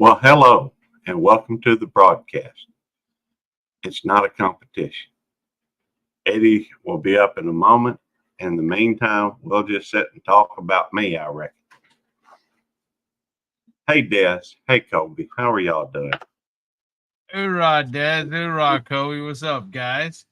Well, hello and welcome to the broadcast. It's not a competition. Eddie will be up in a moment. In the meantime, we'll just sit and talk about me, I reckon. Hey, Des. Hey, Colby. How are y'all doing? Hoorah, Dad. Hoorah, Kobe. What's up, guys?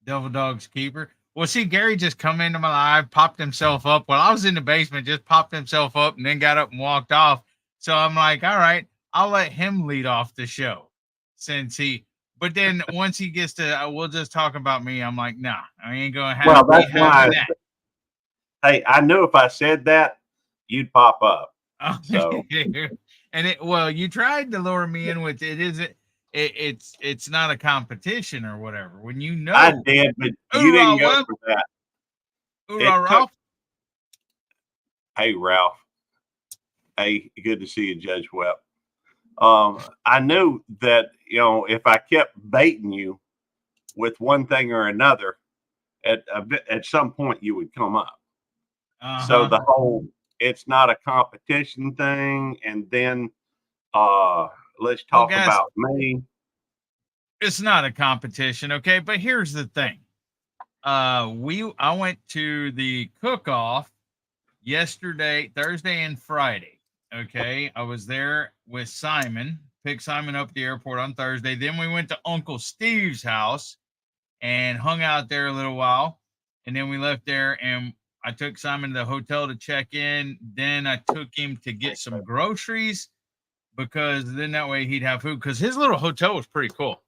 Devil Dog's Keeper. Well, see, Gary just come into my live, popped himself up. While I was in the basement, just popped himself up and then got up and walked off. So I'm like, all right, I'll let him lead off the show but then once he gets to, we'll just talk about me. I'm like, nah, I ain't going to Well, be that's having why. that. Hey, I knew if I said that, you'd pop up. So, Well, you tried to lure me in with it. It's not a competition or whatever. When you I know, did, but you didn't hoorah, go well, for that. hoorah, It took. Ralph. Hey, Ralph. Hey, good to see you, Judge Webb. I knew that, if I kept baiting you with one thing or another, at some point you would come up. So Uh-huh. the whole it's not a competition thing, and then uh let's Well, talk guys, about me. it's not a competition, okay? But here's the thing. I went to the cook-off yesterday, Thursday and Friday. Okay. I was there with Simon, picked Simon up at the airport on Thursday. Then we went to Uncle Steve's house and hung out there a little while. And then we left there and I took Simon to the hotel to check in. Then I took him to get some groceries because then that way he'd have food. Because his little hotel was pretty cool.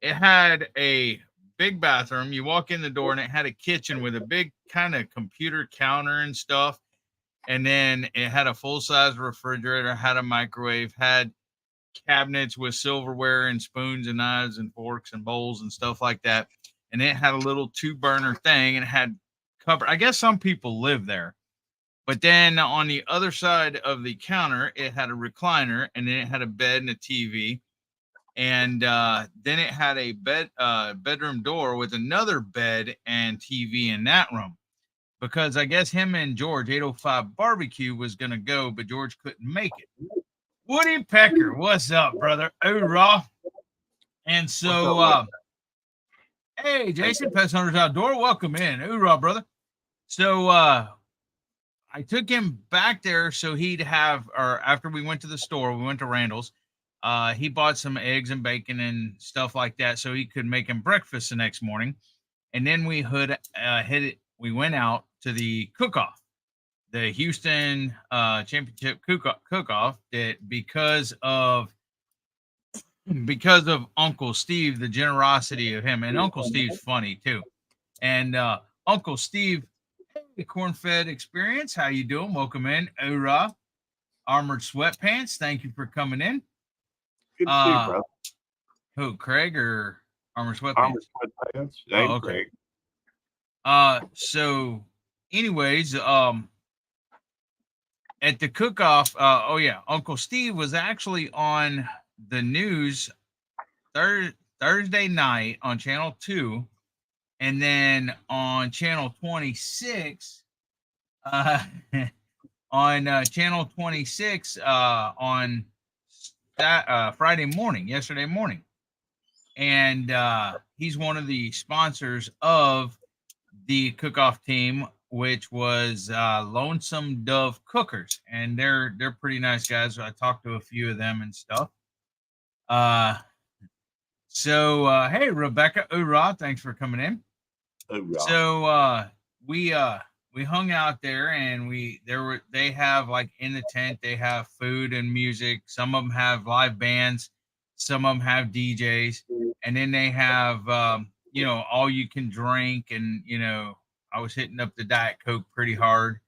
It had a big bathroom. You walk in the door and it had a kitchen with a big kind of computer counter and stuff. And then it had a full size refrigerator, had a microwave, had cabinets with silverware and spoons and knives and forks and bowls and stuff like that. And it had a little two burner thing and it had cover. I guess some people live there. But then on the other side of the counter, it had a recliner and then it had a bed and a TV. And then it had a bedroom door with another bed and TV in that room. Because I guess him and George 805 barbecue was gonna go, but George couldn't make it. Woody Pecker, what's up, brother? Hoorah. And What's so, up with hey, Jason, Pest Hunters Outdoor, welcome in. Hoorah, brother. So, I took him back there so he'd have, or after we went to the store, we went to Randall's. He bought some eggs and bacon and stuff like that so he could make him breakfast the next morning. And then we went out to the cook-off, the Houston Championship cook-off that because of Uncle Steve, the generosity of him, and Uncle Steve's funny too. And Uncle Steve, hey, corn-fed experience, how you doing? Welcome in, hoorah! Armored sweatpants, thank you for coming in. good to see you, Uh, brother. who, Craig or Armored Armor sweatpants? sweatpants. Oh, Hey, okay. Craig. So, anyways, at the cook-off, oh yeah, Uncle Steve was actually on the news Thursday night on Channel 2, and then on Channel 26, uh, on Channel 26 on that Friday morning, yesterday morning. And he's one of the sponsors of the cook-off team, which was Lonesome Dove Cookers, and they're pretty nice guys. I talked to a few of them and stuff. Uh, hey, Rebecca, hoorah! Thanks for coming in. Hoorah. So we hung out there, and they have, like, in the tent they have food and music. Some of them have live bands, some of them have DJs, and then they have all you can drink, and I was hitting up the Diet Coke pretty hard.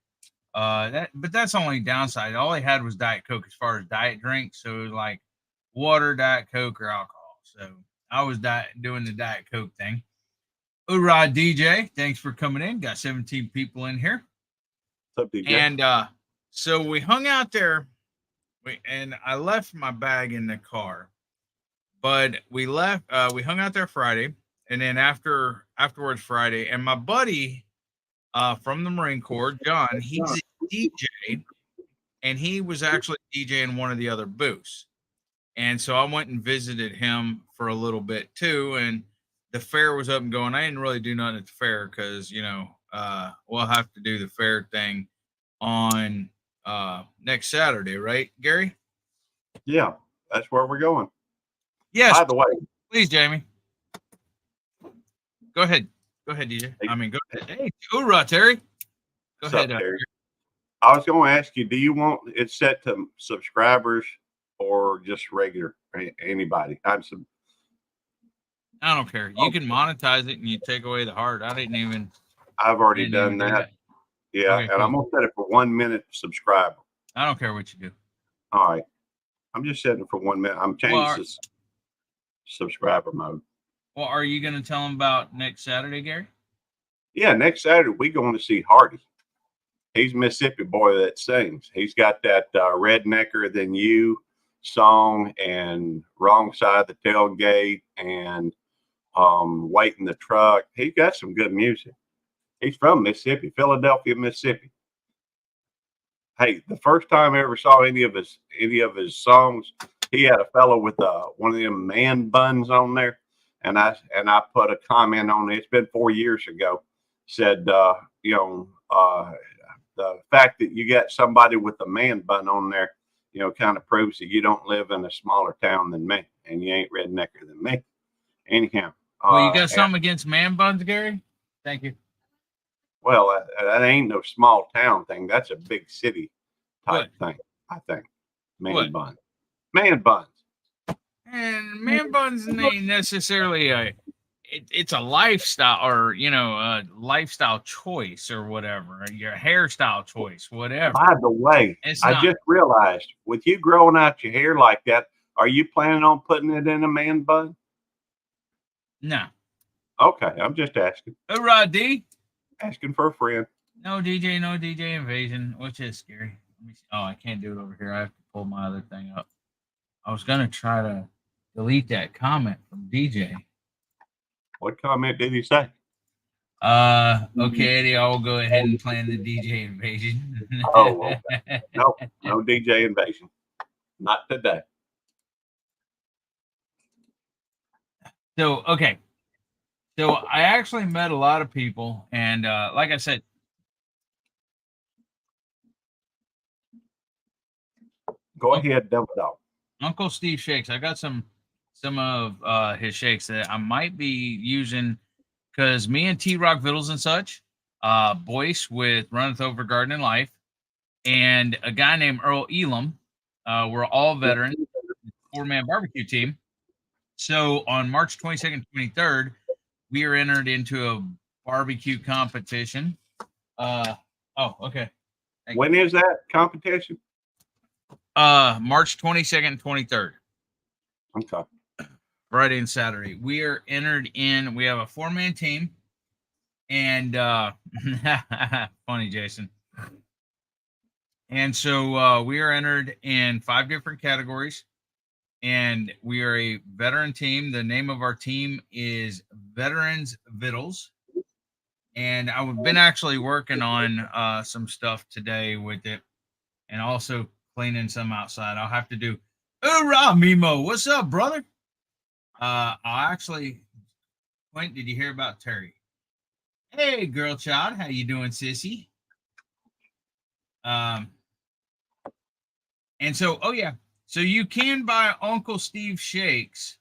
But that's the only downside. All they had was Diet Coke as far as diet drinks, so it was like water, Diet Coke, or alcohol. So I was doing the Diet Coke thing. Hoorah, DJ. Thanks for coming in. Got 17 people in here. What's up, DJ? And so we hung out there, and I left my bag in the car. But we hung out there Friday, and then afterwards Friday, and my buddy from the Marine Corps, John, he's a DJ, and he was actually DJing one of the other booths. And so I went and visited him for a little bit too. And the fair was up and going. I didn't really do nothing at the fair because, we'll have to do the fair thing on next Saturday, right, Gary? Yeah, that's where we're going. Yes. By the way, please, Jamie. Go ahead. Go ahead, DJ. Go ahead. Hey, hoorah, Terry. Go ahead. Terry. I was going to ask you, do you want it set to subscribers or just regular anybody? I don't care. You can monetize it and you take away the heart. I've already done that. Yeah, okay, and cool. I'm gonna set it for 1 minute subscriber. I don't care what you do. All right, I'm just setting it for 1 minute. I'm changing this subscriber mode. Well, are you gonna tell them about next Saturday, Gary? Yeah, next Saturday we're going to see Hardy. He's a Mississippi boy that sings. He's got that Rednecker Than You song and Wrong Side of the Tailgate and Wait in the Truck. He got some good music. He's from Mississippi, Philadelphia, Mississippi. Hey, the first time I ever saw any of his songs, he had a fellow with one of them man buns on there, and I put a comment on it. It's been 4 years ago. Said the fact that you got somebody with a man bun on there, kind of proves that you don't live in a smaller town than me, and you ain't rednecker than me. Anyhow. Well, you got something against man buns, Gary? Thank you. Well, that ain't no small town thing. That's a big city type thing, I think. Man buns. And man buns ain't necessarily it's a lifestyle or, a lifestyle choice or whatever, your hairstyle choice, whatever. By the way, I just realized with you growing out your hair like that, are you planning on putting it in a man bun? No. Okay, I'm just asking. Hoorah, D. Asking for a friend. No DJ invasion. What's this, Gary? Let me see. Oh, I can't do it over here. I have to pull my other thing up. I was gonna try to delete that comment from DJ. What comment did he say? Okay, Eddie, I'll go ahead and plan the DJ invasion. Oh, okay. No DJ invasion. Not today. So, okay. So I actually met a lot of people, and like I said, go ahead, double dog. Uncle Steve shakes. I got some of his shakes that I might be using because me and T-Rock Vittles and such, Boyce with Runneth Over Garden Life, and a guy named Earl Elam, we're all veterans, 4-man barbecue team. So on March 22nd, 23rd, we are entered into a barbecue competition. Okay. When is that competition? March 22nd, 23rd. Okay. Friday and Saturday. We are entered in. We have a 4-man team, and funny, Jason. And so we are entered in 5 different categories. And we are a veteran team. The name of our team is Veterans Vittles. And I've been actually working on some stuff today with it and also cleaning some outside. I'll have to do, hoorah, Mimo. What's up, brother? Quint, did you hear about Terry? Hey, girl child. How you doing, sissy? And so, so you can buy Uncle Steve shakes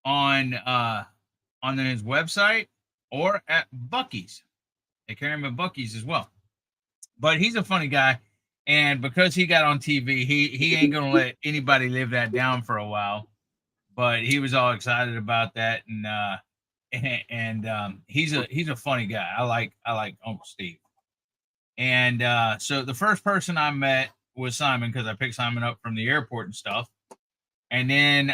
on his website or at Buc-ee's. They carry him at Buc-ee's as well. But he's a funny guy, and because he got on TV, he ain't gonna let anybody live that down for a while. But he was all excited about that, and he's a funny guy. I like Uncle Steve. And so the first person I met was Simon, because I picked Simon up from the airport and stuff. And then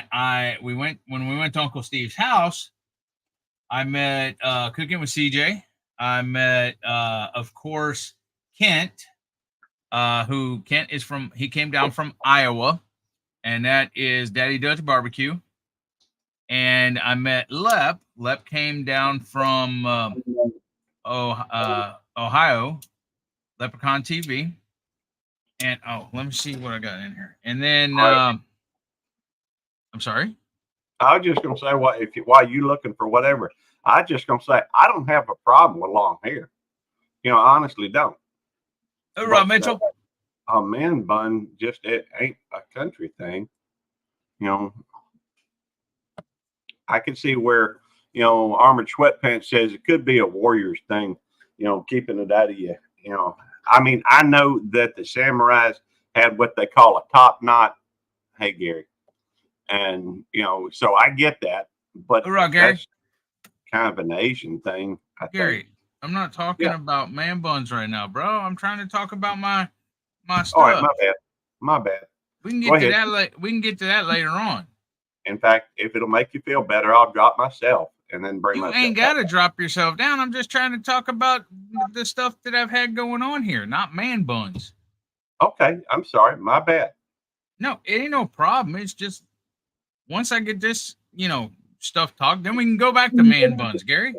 when we went to Uncle Steve's house, I met cooking with CJ. I met of course Kent, who Kent is from. He came down from Iowa, and that is Daddy Dutch Barbecue. And I met Lep. Lep came down from Ohio, Leprechaun TV. And let me see what I got in here. And then I'm sorry. I was just gonna say, while you looking for whatever, I just gonna say I don't have a problem with long hair. You know, I honestly don't. Rob But Mitchell. A man bun just it ain't a country thing. You know, I can see where Armored Sweatpants says it could be a Warriors thing. You know, keeping it out of you. You know, I mean, I know that the samurais had what they call a top knot. Hey, Gary, and so I get that, but Rob, Gary. that's kind of an Asian thing. I Gary, think. I'm not talking about man buns right now, bro. I'm trying to talk about my stuff. All right, my bad. My bad. We can get to that. We can get to that later on. In fact, if it'll make you feel better, I'll drop myself and then bring You myself. ain't got to drop yourself down. I'm just trying to talk about the stuff that I've had going on here, not man buns. Okay, I'm sorry. My bad. No, it ain't no problem. It's just once I get this, stuff talked, then we can go back to man buns, Gary.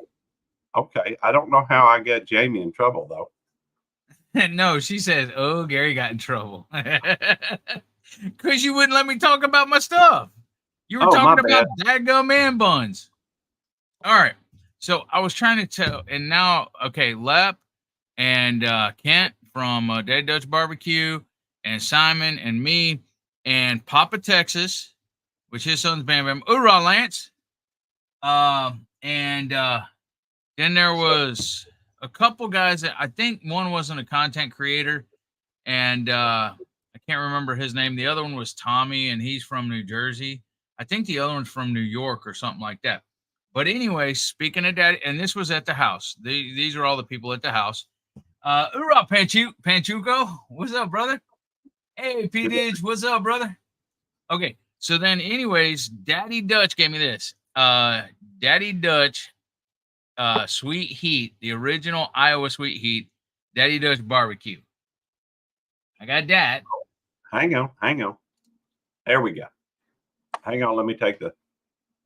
Okay, I don't know how I got Jamie in trouble though. No, she says, "Oh, Gary got in trouble because you wouldn't let me talk about my stuff. You were talking about dadgum man buns." All right, so I was trying to tell, and now, okay, Lep and Kent from Daddy Dutch Barbecue, and Simon and me, and Papa Texas, which his son's Bam Bam. Hoorah, Lance. And then there was a couple guys that I think one wasn't a content creator, and I can't remember his name. The other one was Tommy, and he's from New Jersey. I think the other one's from New York or something like that. But anyway, speaking of Daddy, and this was at the house. These are all the people at the house. Hoorah, Panchuco. What's up, brother? Hey, P. Didge. What's up, brother? Okay, so then anyways, Daddy Dutch gave me this. Daddy Dutch Sweet Heat, the original Iowa Sweet Heat, Daddy Dutch Barbecue. I got that. Hang on. There we go. Hang on, let me take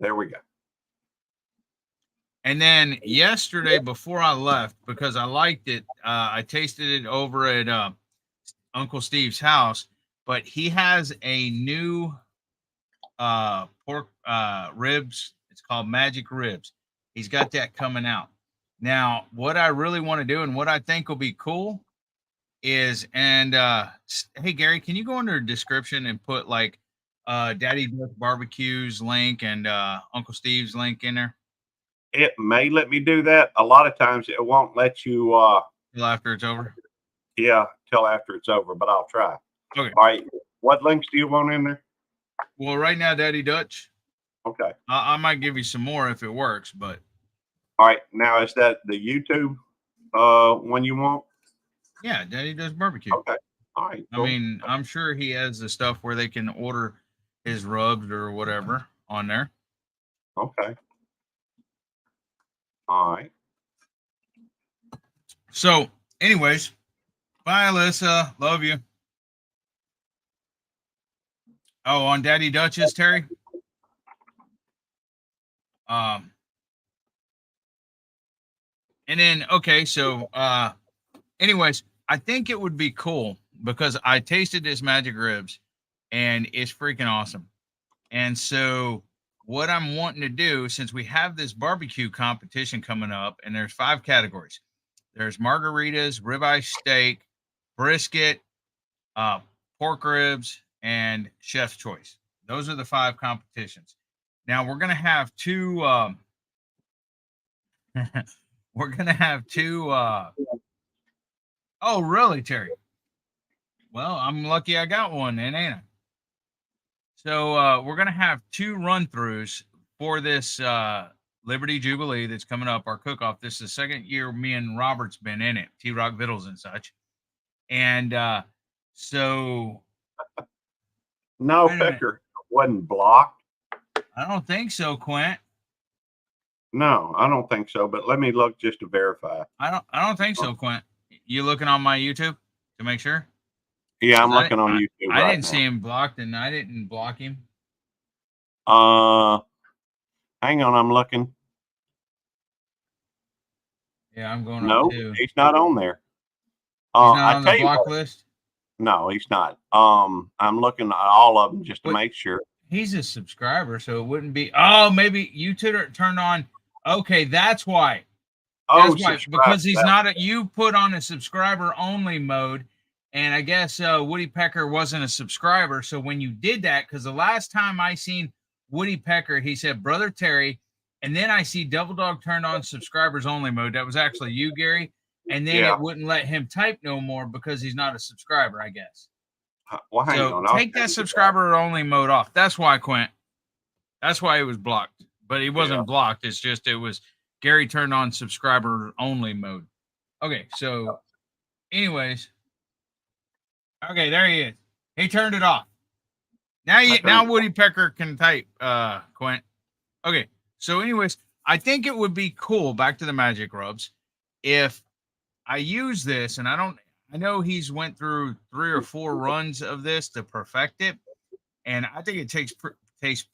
there we go. And then yesterday, before I left, because I liked it, I tasted it over at Uncle Steve's house, but he has a new pork ribs. It's called Magic Ribs. He's got that coming out. Now, what I really want to do and what I think will be cool is, and hey, Gary, can you go under description and put like Daddy Dutch Barbecue's link and Uncle Steve's link in there? It may let me do that. A lot of times it won't let you till after it's over. Yeah, till after it's over, but I'll try. Okay. All right. What links do you want in there? Well, right now, Daddy Dutch. Okay. I might give you some more if it works, but. All right. Now, is that the YouTube one you want? Yeah, Daddy Dutch Barbecue. Okay. All right. Cool. I mean, I'm sure he has the stuff where they can order his rubs or whatever on there. Okay. All right. So, anyways, bye, Alyssa. Love you. Oh, on Daddy Dutch's, Terry? And then, okay, so, anyways, I think it would be cool because I tasted this Magic Ribs and it's freaking awesome. And so what I'm wanting to do, since we have this barbecue competition coming up, and there's 5 categories. There's margaritas, ribeye steak, brisket, pork ribs, and chef's choice. Those are the 5 competitions. Now we're going to have 2, we're going to have 2, oh, really, Terry? Well, I'm lucky I got one, and ain't I? So we're going to have 2 run-throughs for this Liberty Jubilee that's coming up, our cook-off. This is the second year me and Robert's been in it, T-Rock Vittles and such. And so... No, Pecker wasn't blocked. I don't think so, Quint. No, I don't think so, but let me look just to verify. I don't think so, Quint. You looking on my YouTube to make sure? Yeah, I'm looking on YouTube. I didn't see him blocked, and I didn't block him. Hang on, I'm looking. Yeah, I'm going. No, he's not on there. He's not on the block list. No, he's not. I'm looking at all of them just to make sure. He's a subscriber, so it wouldn't be. Oh, maybe you turned on. Okay, that's why. Oh, That's why, because he's not a. You put on a subscriber only mode, and I guess Woody Pecker wasn't a subscriber. So when you did that, because the last time I seen Woody Pecker, he said Brother Terry, and then I see Double Dog turned on subscribers only mode. That was actually you, Gary, and then it wouldn't let him type no more because he's not a subscriber, I guess. Well, hang on. Take that subscriber only mode off. That's why, Quint. That's why it was blocked. But he wasn't blocked. It's just it was Gary turned on subscriber only mode. Okay, so anyways. Okay, there he is. He turned it off. Now Woody Pecker can type, Quint. Okay, so anyways, I think it would be cool, back to the magic rubs, if I use this, and I know he's went through 3 or 4 runs of this to perfect it, and I think it tastes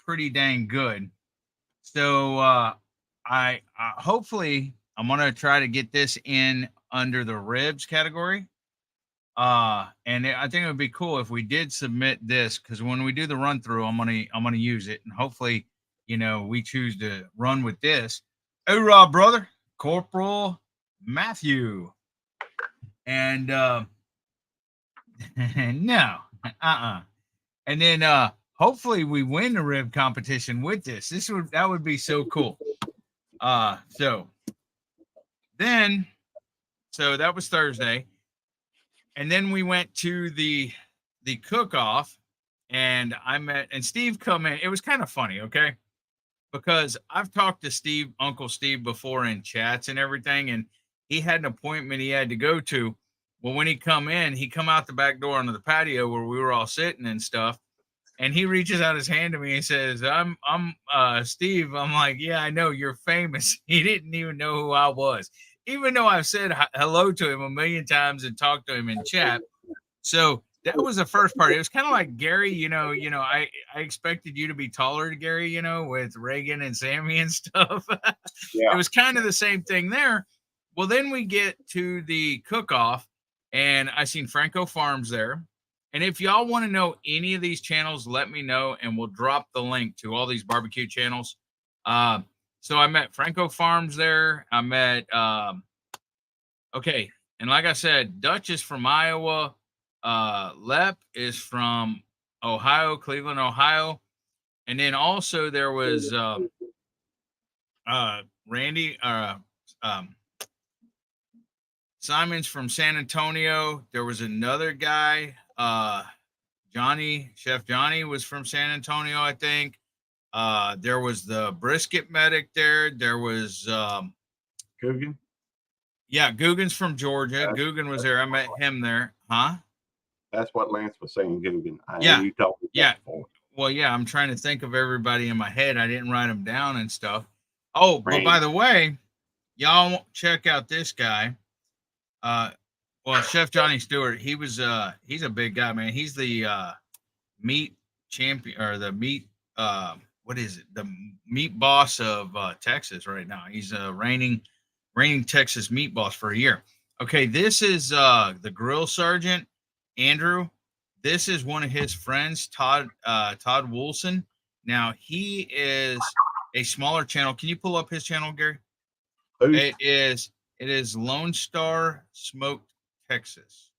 pretty dang good. So I hopefully I'm gonna try to get this in under the ribs category. And I think it would be cool if we did submit this, because when we do the run through, I'm gonna use it, and hopefully, we choose to run with this. Hoorah, brother, Corporal Matthew. And no, and then hopefully we win the rib competition with this. That would be so cool. So that was Thursday, and then we went to the cook-off, and and Steve come in. It was kind of funny, okay, because I've talked to Uncle Steve before in chats and everything, and he had an appointment he had to go to. Well, when he come out the back door onto the patio where we were all sitting and stuff, and he reaches out his hand to me and says, I'm Steve. I'm like, yeah, I know, you're famous. He didn't even know who I was, even though I've said hello to him a million times and talked to him in chat. So that was the first part. It was kind of like Gary, I expected you to be taller, Gary, with Reagan and Sammy and stuff. It was kind of the same thing there. Well, then we get to the cook-off, and I seen Franco Farms there. And if y'all want to know any of these channels, let me know, and we'll drop the link to all these barbecue channels. So I met Franco Farms there. I met, okay, and like I said, Dutch is from Iowa. Lep is from Ohio, Cleveland, Ohio. And then also there was Randy, Simon's from San Antonio. There was another guy, Chef Johnny was from San Antonio, I think. There was the brisket medic there. There was Coogan. Yeah, Guggen's from Georgia. Guggen was there. I met him there. Huh? That's what Lance was saying, Guggen. You told me that before. Well, yeah, I'm trying to think of everybody in my head. I didn't write them down and stuff. Oh, but by the way, y'all check out this guy. Well, Chef Johnny Stewart, he's a big guy, man. He's the meat champion, or the meat what is it? The meat boss of Texas right now. He's a reigning Texas meat boss for a year. Okay, this is the grill sergeant, Andrew. This is one of his friends, Todd Woolson. Now, he is a smaller channel. Can you pull up his channel, Gary? It is Lone Star Smoked Texas,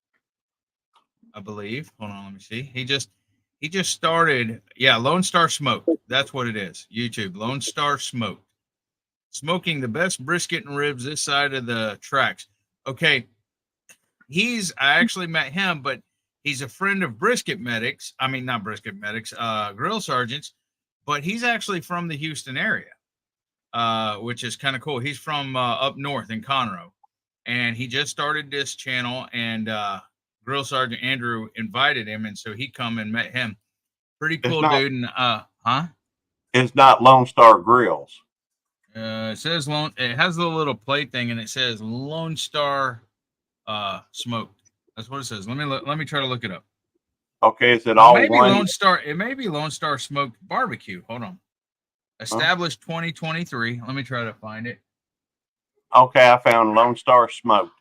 I believe. Hold on, let me see. He just started. Yeah, Lone Star Smoked. That's what it is. YouTube, Lone Star Smoked. Smoking the best brisket and ribs this side of the tracks. Okay, I actually met him, but he's a friend of brisket medics. I mean, not brisket medics, grill sergeants, but he's actually from the Houston area, which is kind of cool. He's from up north in Conroe, and he just started this channel, and Grill Sergeant Andrew invited him, and so he come and met him. Pretty cool dude. And huh? It's not Lone Star Grills. It says it has the little plate thing, and it says Lone Star Smoked. That's what it says. Let me try to look it up. Okay, is it all maybe one? Lone Star? It may be Lone Star Smoked Barbecue. Hold on. Established 2023. Let me try to find it. Okay, I found Lone Star Smoked.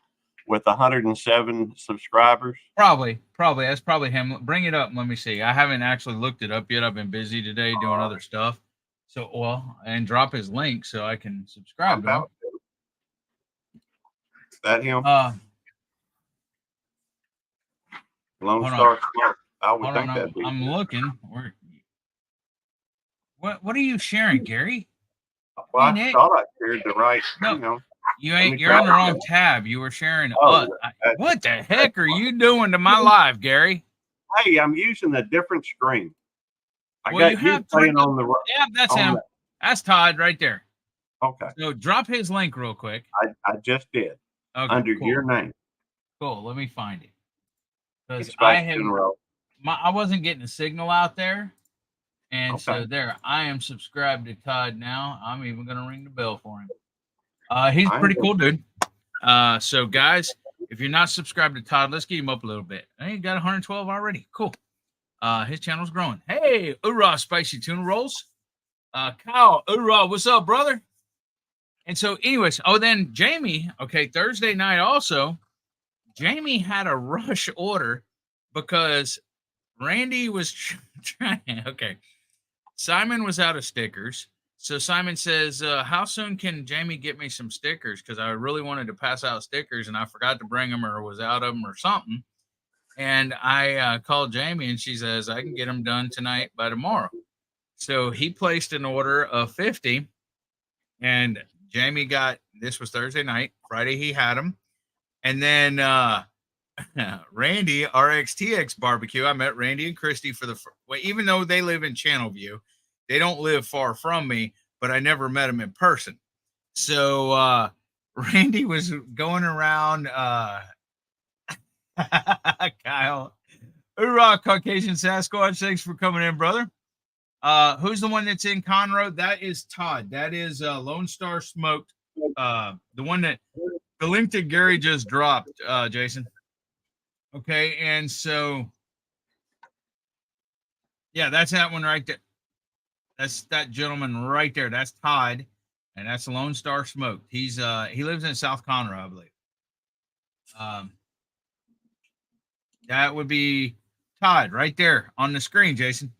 with 107 subscribers? Probably. That's probably him. Bring it up. Let me see. I haven't actually looked it up yet. I've been busy today doing other stuff. So, and drop his link so I can subscribe to him. Is that him? Lone Star Smoke. I would think that'd be. I'm looking. What are you sharing, Gary? Well, I thought I shared the right. No, you ain't. You're on the wrong tab. You were sharing. What the heck are you doing to my live, Gary? Hey, I'm using a different screen. I got you playing on the. Yeah, that's him. That's Todd right there. Okay. So drop his link real quick. I just did. Okay, under your name. Cool. Let me find it. Because I wasn't getting a signal out there. And so there, I am subscribed to Todd now. I'm even going to ring the bell for him. He's a pretty cool dude. So guys, if you're not subscribed to Todd, let's get him up a little bit. He got 112 already. Cool. His channel's growing. Hey, hoorah, spicy tuna rolls. Kyle, hoorah, what's up, brother? And so anyways, then Jamie, Thursday night also, Jamie had a rush order because Randy was trying. Simon was out of stickers. So Simon says, how soon can Jamie get me some stickers? Because I really wanted to pass out stickers and I forgot to bring them or was out of them or something. And I called Jamie and she says, I can get them done tonight by tomorrow. So he placed an order of 50 and Jamie this was Thursday night. Friday he had them. And then Randy, RXTX Barbecue, I met Randy and Christy even though they live in Channelview, they don't live far from me, but I never met them in person. So Randy was going around Kyle. Hoorah, Caucasian Sasquatch. Thanks for coming in, brother. Who's the one that's in Conroe? That is Todd. That is Lone Star Smoked. The one that the link that Gary just dropped, Jason. Okay, and so yeah, that's that one right there. That's that gentleman right there. That's Todd, and that's Lone Star Smoked. He lives in South Conroe, I believe. That would be Todd right there on the screen, Jason.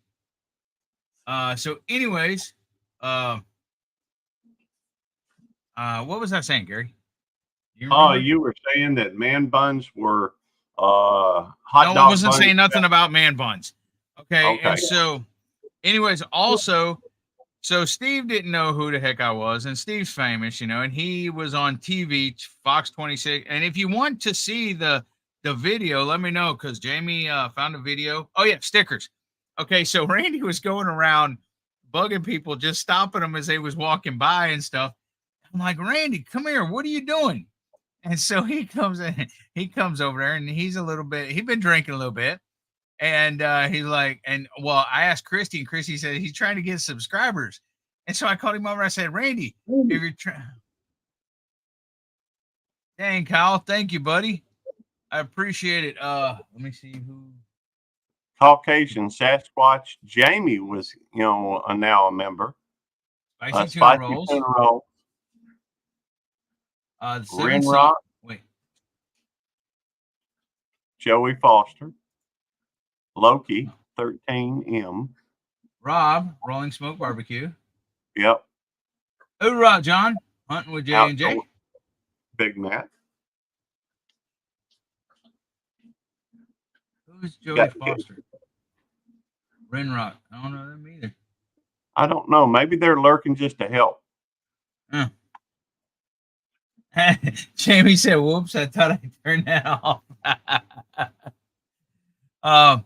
So anyways, what was I saying, Gary? You were saying that man buns were hot dog. No, I wasn't saying nothing about man buns. Okay. And so anyways, also, so Steve didn't know who the heck I was, and Steve's famous, and he was on TV, Fox 26. And if you want to see the video, let me know, because Jamie found a video. Oh yeah, stickers. Okay, so Randy was going around bugging people, just stopping them as they was walking by and stuff. I'm like, Randy, come here. What are you doing? And so he comes over there, and he's been drinking a little bit. And he's like, I asked Christy, and Christy said he's trying to get subscribers. And so I called him over. I said, Randy, if you're trying. Dang, Kyle. Thank you, buddy. I appreciate it. Let me see who. Caucasian Sasquatch. Jamie was, now a member. Spicy tuna rolls. Renrock. Wait. Joey Foster. Loki, 13M. Rob, Rolling Smoke Barbecue. Yep. Hoorah, John, hunting with J&J. Big Matt. Who's Joey Foster? Renrock. I don't know them either. I don't know. Maybe they're lurking just to help. Jamie said, whoops, I thought I turned that off.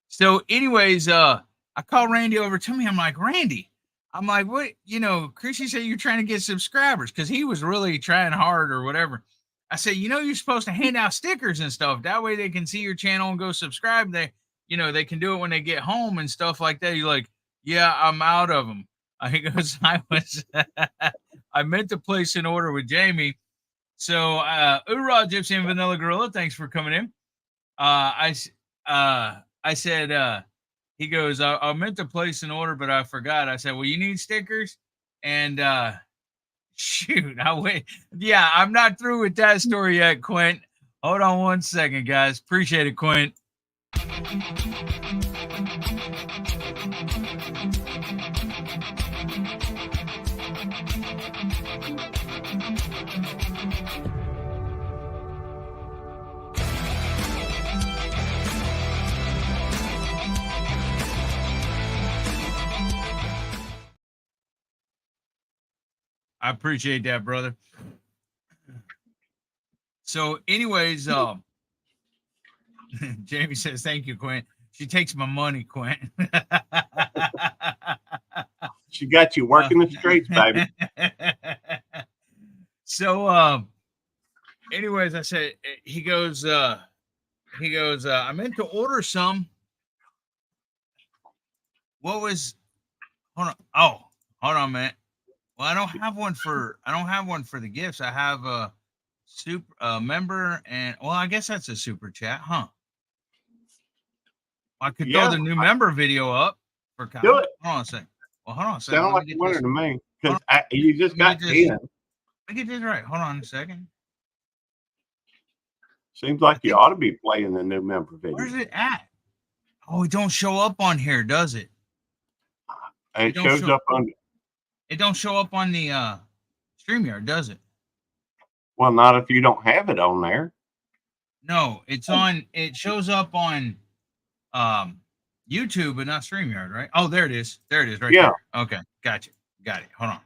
So anyways, I called Randy over to me. I'm like, Randy, what, Chrissy said you're trying to get subscribers because he was really trying hard or whatever. I said, you're supposed to hand out stickers and stuff. That way they can see your channel and go subscribe. They can do it when they get home and stuff like that. He's like, yeah, I'm out of them. He goes, I meant to place an order with Jamie. So, hoorah, Gypsy and Vanilla Gorilla. Thanks for coming in. I said, he goes, I meant to place an order, but I forgot. I said, well, you need stickers? And shoot, I went. Yeah, I'm not through with that story yet, Quint. Hold on one second, guys. Appreciate it, Quint. I appreciate that, brother. So, anyways, Jamie says, thank you, Quint. She takes my money, Quint. She got you working the streets, baby. So, anyways, I said, he goes, I meant to order some. What was, hold on. Oh, hold on, man. Well, I don't have one for the gifts. I have a super member, and well, I guess that's a super chat, huh? I could throw the new member video up for Kyle. Do it. Hold on a second. Well, hold on a second. Sound like a winner to me because you just got 10. Let me get this right. Hold on a second. Seems like you ought to be playing the new member video. Where's it at? Oh, it don't show up on here, does it? It shows up on. It don't show up on the StreamYard, does it? Well, not if you don't have it on there. No, it's on. It shows up on YouTube, but not StreamYard, right? Oh, there it is. There it is, right there. Okay, gotcha. Got it. Hold on.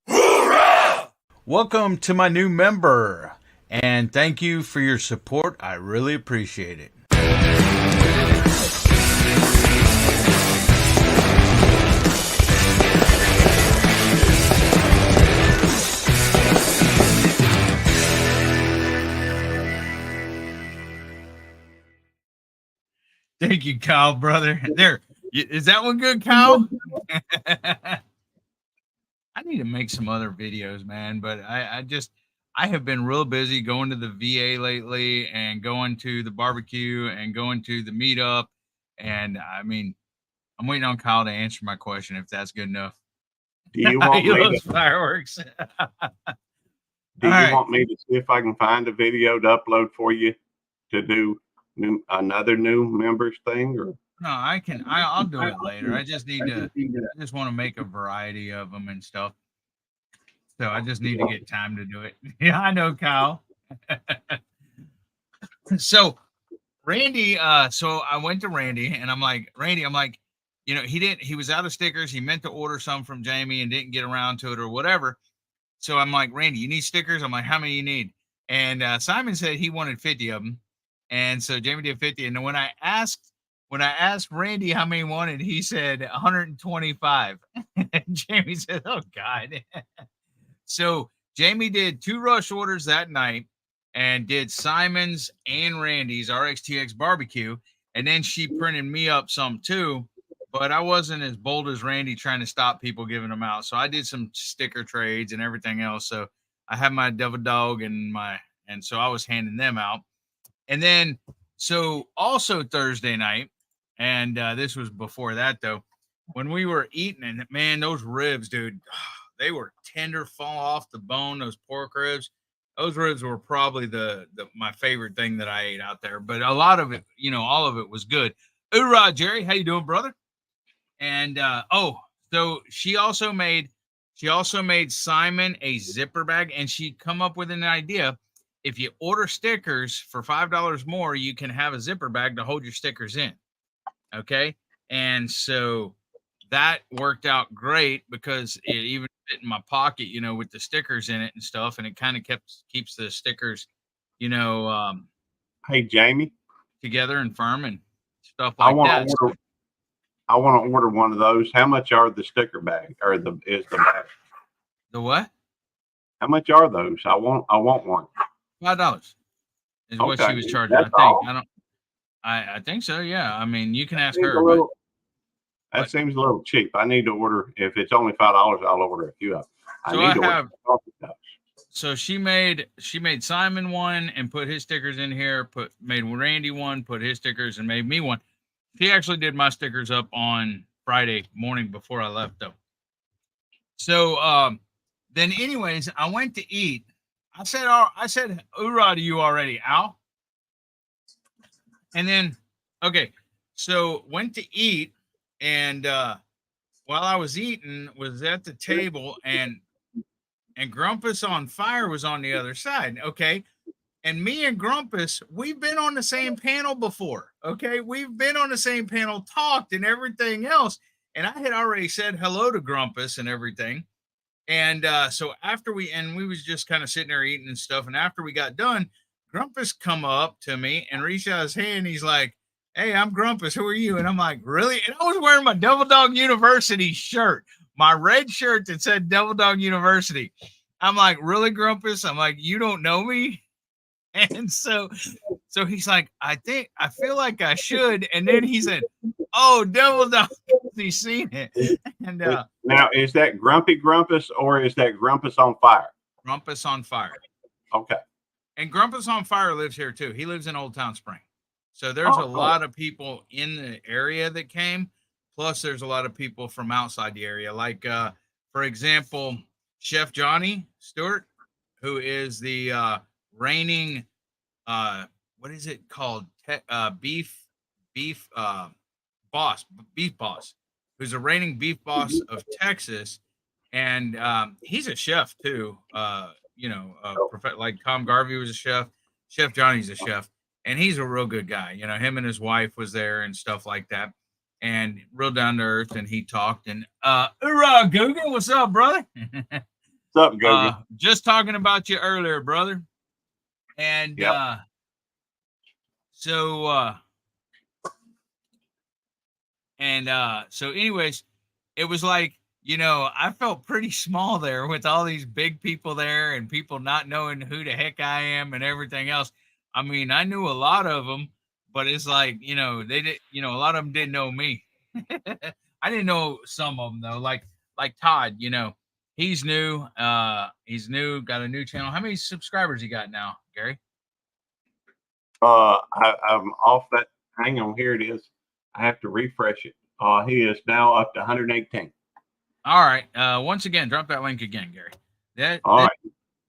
Hoorah! Welcome to my new member, and thank you for your support. I really appreciate it. Thank you, Kyle, brother. There. Is that one good, Kyle? I need to make some other videos, man, but I have been real busy going to the VA lately and going to the barbecue and going to the meetup. And I mean, I'm waiting on Kyle to answer my question if that's good enough. Do you want me to fireworks? Do you want me to see if I can find a video to upload for you to do another new members thing? Or no, I can. I'll do it later. I just need to. I just want to make a variety of them and stuff. So I just need to get time to do it. Yeah, I know, Kyle. So Randy, so I went to Randy and I'm like, Randy, you know, he was out of stickers. He meant to order some from Jamie and didn't get around to it or whatever. So I'm like, Randy, you need stickers? I'm like, how many you need? And Simon said he wanted 50 of them. And so Jamie did 50. And then when I asked Randy how many he wanted, he said 125. And Jamie said, oh God. So Jamie did 2 rush orders that night and did Simon's and Randy's RXTX barbecue. And then she printed me up some too, but I wasn't as bold as Randy trying to stop people giving them out. So I did some sticker trades and everything else. So I had my Devil Dog and so I was handing them out. And then, so also Thursday night, and this was before that though, when we were eating, and man, those ribs, dude, they were tender, fall off the bone. Those pork ribs, those ribs were probably my favorite thing that I ate out there. But a lot of it, you know, all of it was good. Hoorah, Jerry, how you doing, brother? And so she also made Simon a zipper bag, and she come up with an idea. If you order stickers for $5 more, you can have a zipper bag to hold your stickers in. Okay. And so that worked out great because it even fit in my pocket, you know, with the stickers in it and stuff. And it kind of keeps the stickers, you know, hey, Jamie, together and firm and stuff like that. I want to order one of those. How much are the sticker bag or is the bag? The what? How much are those? I want one. $5 is what she was charging. That's I think so. Yeah. I mean, you can ask her. That seems a little cheap. I need to order. If it's only $5, I'll order a few of them. So she made Simon one and put his stickers in here. Made Randy one, put his stickers, and made me one. She actually did my stickers up on Friday morning before I left though. So then, anyways, I went to eat. I said hoorah to you already, Al. And then, okay, so went to eat, and while I was eating, was at the table, and Grumpus on Fire was on the other side. Okay, and me and Grumpus, we've been on the same panel before. Okay, we've been on the same panel, talked, and everything else. And I had already said hello to Grumpus and everything. And so after we was just kind of sitting there eating and stuff. And after we got done, Grumpus come up to me and reached out his hand. He's like, "Hey, I'm Grumpus. Who are you?" And I'm like, "Really?" And I was wearing my Double Dog University shirt, my red shirt that said Double Dog University. I'm like, "Really, Grumpus?" I'm like, "You don't know me?" And so he's like, I feel like I should. And then he said, "Oh, Double Dog." He's seen it. And now, is that Grumpy Grumpus or is that Grumpus on Fire? Grumpus on Fire. Okay. And Grumpus on Fire lives here too. He lives in Old Town Spring. So there's a lot of people in the area that came. Plus, there's a lot of people from outside the area. Like, for example, Chef Johnny Stewart, who is the reigning, what is it called? Beef boss, who's a reigning beef boss of Texas. And he's a chef too. Like Tom Garvey was a chef. Chef Johnny's a chef, and he's a real good guy. You know, him and his wife was there and stuff like that, and real down to earth. And he talked. And hoorah, Googan, what's up, brother? What's up, Googan? Just talking about you earlier, brother. And yep. So anyways, it was like, you know, I felt pretty small there with all these big people there and people not knowing who the heck I am and everything else. I mean, I knew a lot of them, but it's like, you know, they did, you know, a lot of them didn't know me. I didn't know some of them though, like Todd, you know, he's new, got a new channel. How many subscribers he got now, Gary? I'm off that. Hang on, here it is. I have to refresh it. He is now up to 118. All right. Once again, drop that link again, Gary.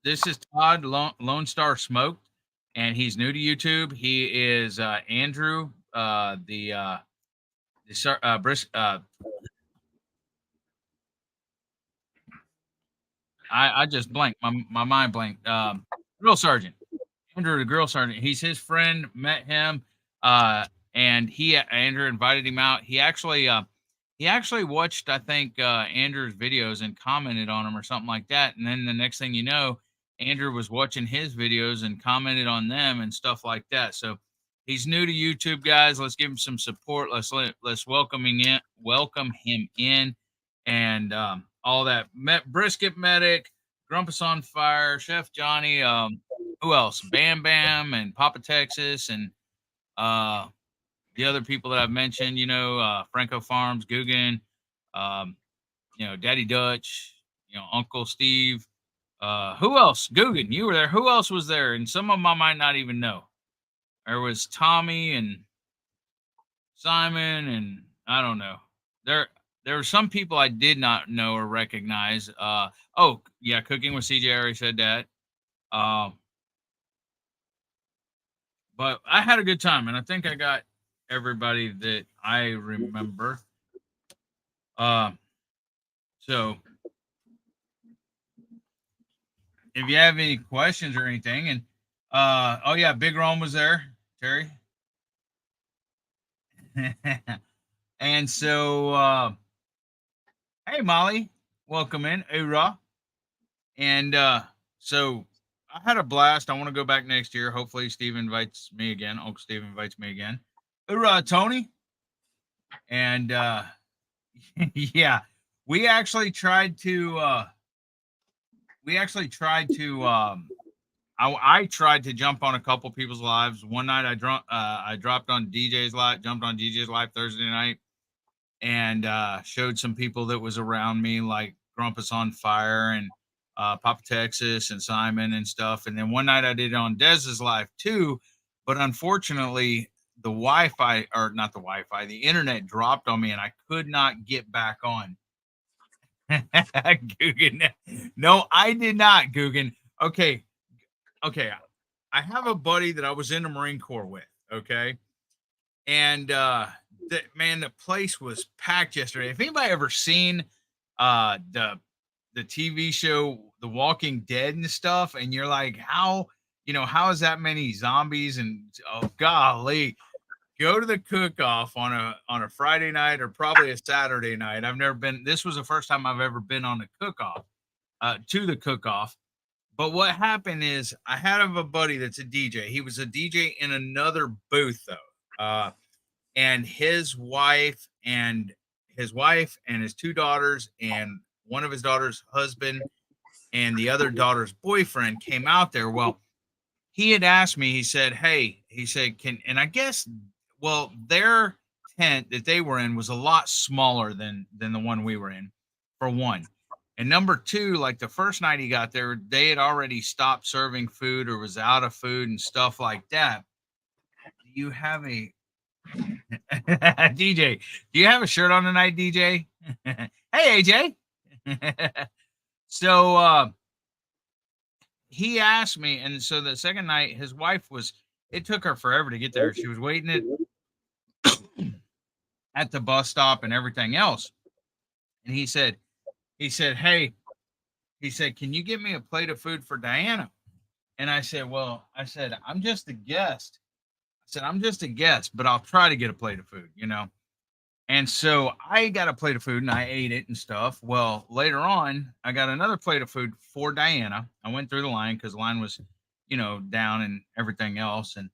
This is Todd Lone Star Smoked, and he's new to YouTube. He is Andrew, I just blanked. My mind blanked. Grill Sergeant. Andrew, the Grill Sergeant. He's his friend, met him, and Andrew invited him out. He actually watched, I think, Andrew's videos and commented on them or something like that. And then the next thing you know, Andrew was watching his videos and commented on them and stuff like that. So he's new to YouTube, guys. Let's give him some support. Let's welcome him in, and all that. Brisket Medic, Grumpus on Fire, Chef Johnny. Who else? Bam Bam and Papa Texas and the other people that I've mentioned, you know, Franco Farms, Googan, you know, Daddy Dutch, you know, Uncle Steve. Who else? Googan, you were there. Who else was there? And some of them I might not even know. There was Tommy and Simon, and I don't know. There were some people I did not know or recognize. Oh, yeah, Cooking with CJ, I already said that. But I had a good time, and I think I got everybody that I remember. So if you have any questions or anything, and oh yeah, Big Rome was there, Terry. And so hey Molly, welcome in. Hoorah. And so I had a blast. I want to go back next year. Hopefully Steve invites me again. Uncle Steve invites me again. Hoorah, Tony. And yeah, we actually tried to I tried to jump on a couple people's lives. One night I dropped on DJ's live, jumped on DJ's live Thursday night, and showed some people that was around me, like Grumpus on Fire and Papa Texas and Simon and stuff. And then one night I did it on Dez's live too, but unfortunately the internet dropped on me and I could not get back on. Googan. No, I did not, Googan. Okay. okay, I have a buddy that I was in the Marine Corps with. Okay, and man, the place was packed yesterday. If anybody ever seen the TV show The Walking Dead and stuff, and you're like, how is that many zombies? And oh golly, go to the cook-off on a Friday night or probably a Saturday night. I've never been. This was the first time I've ever been on a cook-off, to the cook-off. But what happened is I had a buddy that's a DJ. He was a DJ in another booth though, and his wife and his two daughters and one of his daughter's husband and the other daughter's boyfriend came out there. Well, he had asked me, he said, hey, he said, and I guess, well, their tent that they were in was a lot smaller than the one we were in, for one. And number two, like the first night he got there, they had already stopped serving food or was out of food and stuff like that. Do you have a DJ? Do you have a shirt on tonight, DJ? Hey, AJ. So he asked me, and so the second night, his wife was. It took her forever to get there. She was waiting at the bus stop and everything else. And he said, hey, he said, can you get me a plate of food for Diana? And I said, I'm just a guest. I said, I'm just a guest, but I'll try to get a plate of food, you know? And so I got a plate of food and I ate it and stuff. Well, later on, I got another plate of food for Diana. I went through the line because the line was, down and everything else. And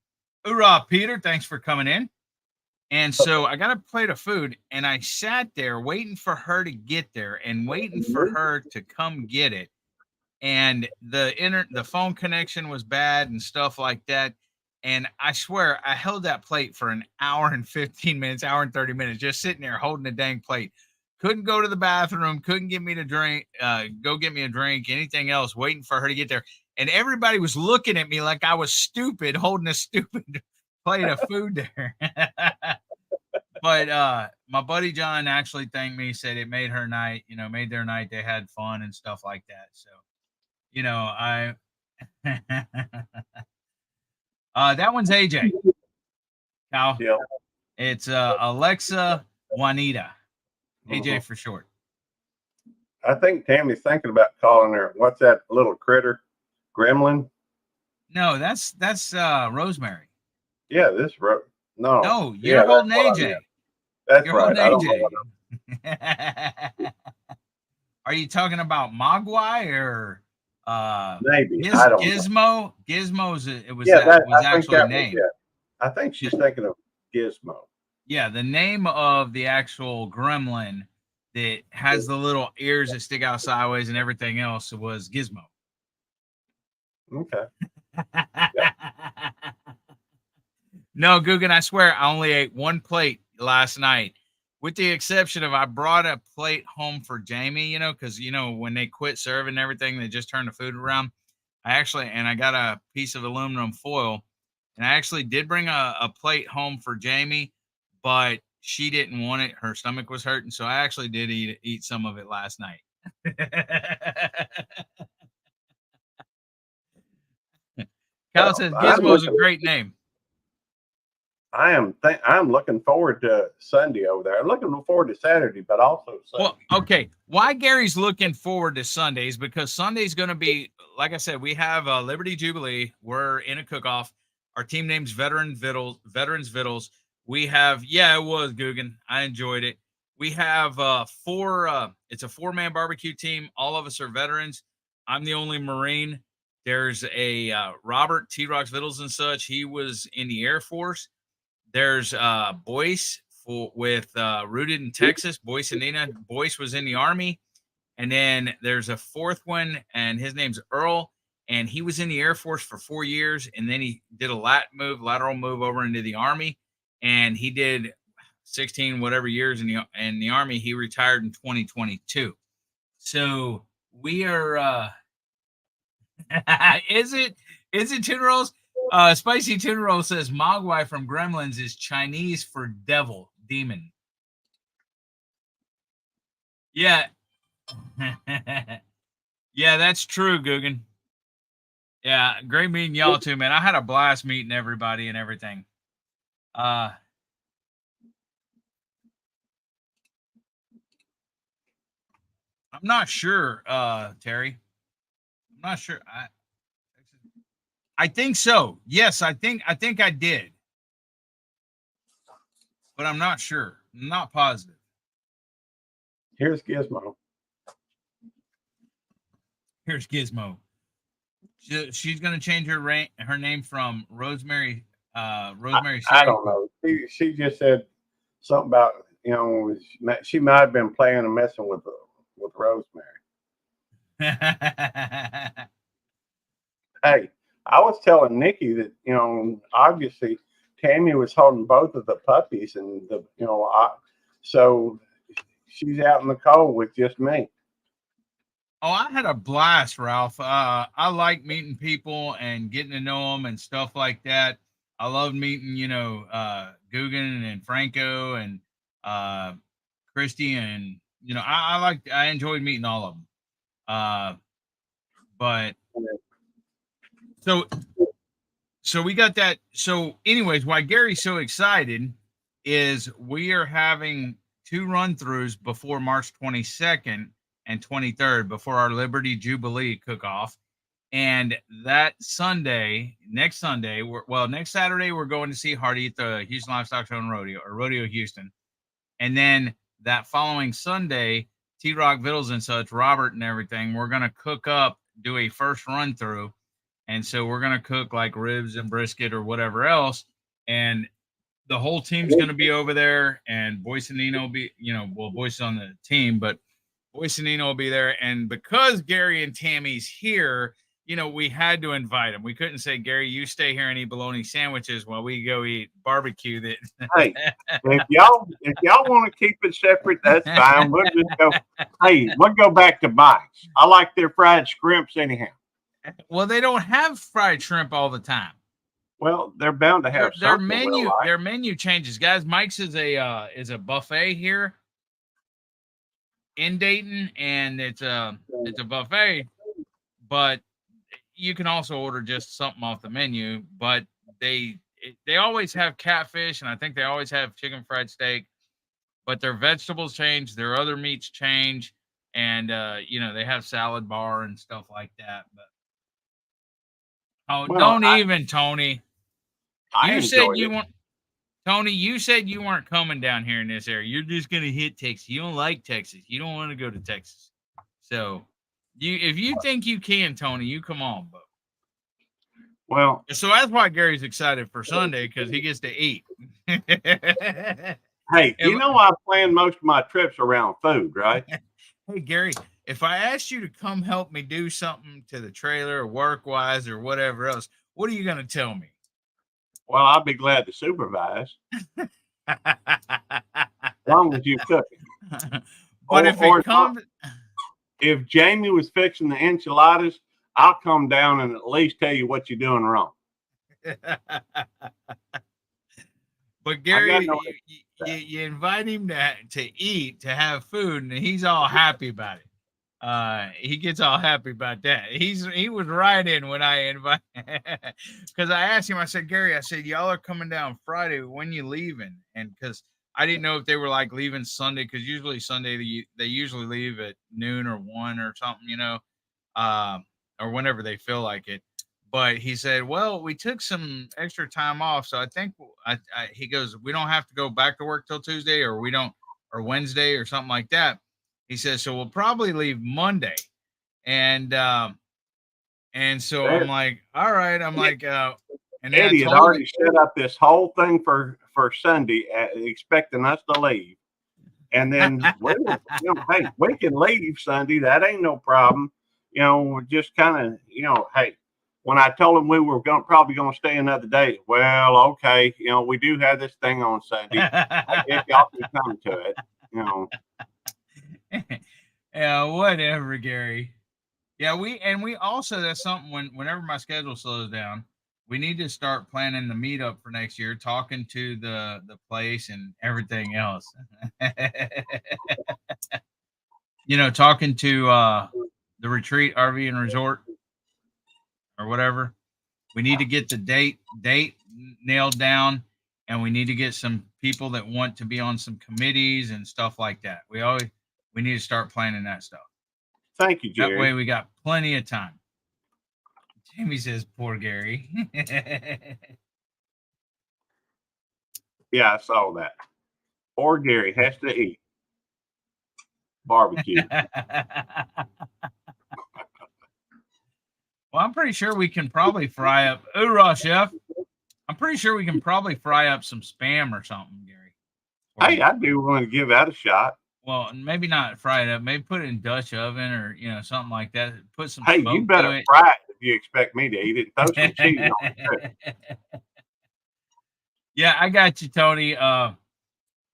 hoorah, Peter, thanks for coming in. And so I got a plate of food and I sat there waiting for her to get there and waiting for her to come get it. And the phone connection was bad and stuff like that. And I swear I held that plate for an hour and 15 minutes, hour and 30 minutes, just sitting there holding the dang plate. Couldn't go to the bathroom, couldn't get me to drink, go get me a drink, anything else, waiting for her to get there. And everybody was looking at me like I was stupid, holding a stupid plate of food there. But my buddy John actually thanked me, said it made her night, made their night. They had fun and stuff like that. So, I that one's AJ. Cal. Yeah. It's Alexa Juanita. AJ for short. I think Tammy's thinking about calling her. What's that little critter? Gremlin? No, that's Rosemary. Yeah, No, you're holding AJ. That's you're right. Holding AJ. Are you talking about Mogwai or maybe I don't Gizmo? Gizmo's it was yeah, that was actually a name. I think she's thinking of Gizmo. Yeah, the name of the actual gremlin that has the little ears that stick out sideways and everything else was Gizmo. Okay. No, Guggen, I swear I only ate one plate last night, with the exception of I brought a plate home for Jamie, because, when they quit serving and everything, they just turned the food around. I got a piece of aluminum foil, and I actually did bring a plate home for Jamie, but she didn't want it. Her stomach was hurting, so I actually did eat some of it last night. Cal says Gizmo's a great name. I'm looking forward to Sunday over there. I'm looking forward to Saturday, but also Sunday. Well, okay. Why Gary's looking forward to Sundays? Because Sunday's going to be, like I said, we have Liberty Jubilee. We're in a cook-off. Our team name's Veterans Vittles. We have, it was Guggen. I enjoyed it. We have it's a 4-man barbecue team. All of us are veterans. I'm the only Marine. There's a Robert T-Rocks Vittles and such. He was in the Air Force. There's Boyce with rooted in Texas. Boyce and Nina. Boyce was in the Army. And then there's a fourth one, and his name's Earl. And he was in the Air Force for 4 years. And then he did a lateral move over into the Army. And he did 16 whatever years in the Army. He retired in 2022. So we are is it Tuna Rolls? Spicy Tuna Roll says Mogwai from Gremlins is Chinese for devil, demon. Yeah. Yeah, that's true, Guggen. Yeah, great meeting y'all too, man. I had a blast meeting everybody and everything. I'm not sure, Terry. I'm not sure. I think so. Yes, I think I did. But I'm not sure. I'm not positive. Here's Gizmo. Here's Gizmo. She's gonna change her name from Rosemary. Rosemary. I don't know. She just said something about she might have been playing and messing with Rosemary. Hey, I was telling Nikki that obviously Tammy was holding both of the puppies, and so she's out in the cold with just me. Oh, I had a blast, Ralph. I like meeting people and getting to know them and stuff like that. I love meeting, Guggen and Franco and Christy, and I enjoyed meeting all of them. But so we got that. So, anyways, why Gary's so excited is we are having 2 run-throughs before March 22nd and 23rd before our Liberty Jubilee cook-off. And that Sunday, next Saturday, we're going to see Hardy at the Houston Livestock Show and Rodeo, or Rodeo Houston. And then that following Sunday, T-Rock Vittles and such, Robert and everything, we're going to do a first run-through. And so we're going to cook like ribs and brisket or whatever else. And the whole team's going to be over there. And Boyce and Nino will be, Boyce on the team, but Boyce and Nino will be there. And because Gary and Tammy's here, we had to invite them. We couldn't say, Gary, you stay here and eat bologna sandwiches while we go eat barbecue. Hey, if y'all want to keep it separate, that's fine. We'll just go. Hey, we'll go back to Mike's. I like their fried shrimps anyhow. Well, they don't have fried shrimp all the time. Well, they're bound to have their menu. Their menu changes, guys. Mike's is a buffet here in Dayton, and it's a buffet, but you can also order just something off the menu. But they always have catfish, and I think they always have chicken fried steak. But their vegetables change, their other meats change, and they have salad bar and stuff like that. But Tony. You said you weren't. Tony, you said you weren't coming down here in this area. You're just gonna hit Texas. You don't like Texas. You don't want to go to Texas. So, if you think you can, Tony, you come on, Bo. Well, so that's why Gary's excited for Sunday, because he gets to eat. Hey, I plan most of my trips around food, right? Hey, Gary, if I asked you to come help me do something to the trailer or work-wise or whatever else, what are you going to tell me? Well, I'll be glad to supervise. As long as you cook it. But if Jamie was fixing the enchiladas, I'll come down and at least tell you what you're doing wrong. But Gary, you invite him to eat, to have food, and he's all happy about it. He gets all happy about that. He was right in when I invited, because I asked him. I said, Gary, y'all are coming down Friday. When you leaving? And because I didn't know if they were like leaving Sunday, because usually Sunday they usually leave at noon or 1 or something, or whenever they feel like it. But he said, well, we took some extra time off. So I think he goes, we don't have to go back to work till Tuesday, or Wednesday or something like that. He says, so we'll probably leave Monday. And so I'm like, all right. I'm like, and Eddie had already set up this whole thing for Sunday, expecting us to leave. And then, hey, we can leave Sunday. That ain't no problem. Just kind of, hey, when I told him we were probably going to stay another day, well, okay, we do have this thing on Sunday. I guess y'all can come to it, Yeah, whatever, Gary. Yeah, we also, that's something whenever my schedule slows down, we need to start planning the meetup for next year, talking to the place and everything else. Talking to the Retreat RV and Resort. or whatever. We need to get the date nailed down, and we need to get some people that want to be on some committees and stuff like that. We need to start planning that stuff. Thank you, Jerry. That way we got plenty of time. Jamie says, poor Gary. Yeah, I saw that. Poor Gary has to eat barbecue. Well, I'm pretty sure we can probably fry up. Hoorah, chef. I'm pretty sure we can probably fry up some Spam or something, Gary. Hey, I do want to give that a shot. Well, maybe not fry it up. Maybe put it in Dutch oven or something like that. Put some. Hey, you better fry it if you expect me to eat it. Throw some cheese on it. Yeah, I got you, Tony.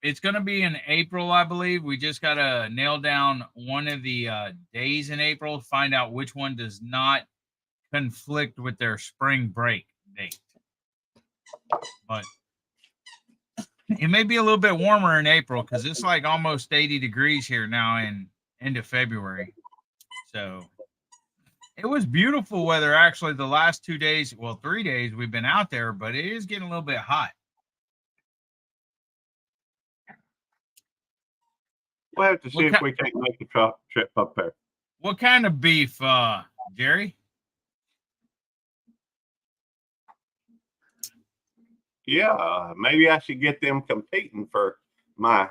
It's going to be in April, I believe. We just got to nail down one of the days in April. Find out which one does not conflict with their spring break date. But it may be a little bit warmer in April because it's like almost 80 degrees here now in end of February. So it was beautiful weather actually the last 2 days. Well, 3 days we've been out there, but it is getting a little bit hot. We'll have to see if we can't make the trip up there. What kind of beef, Jerry? Yeah, maybe I should get them competing for my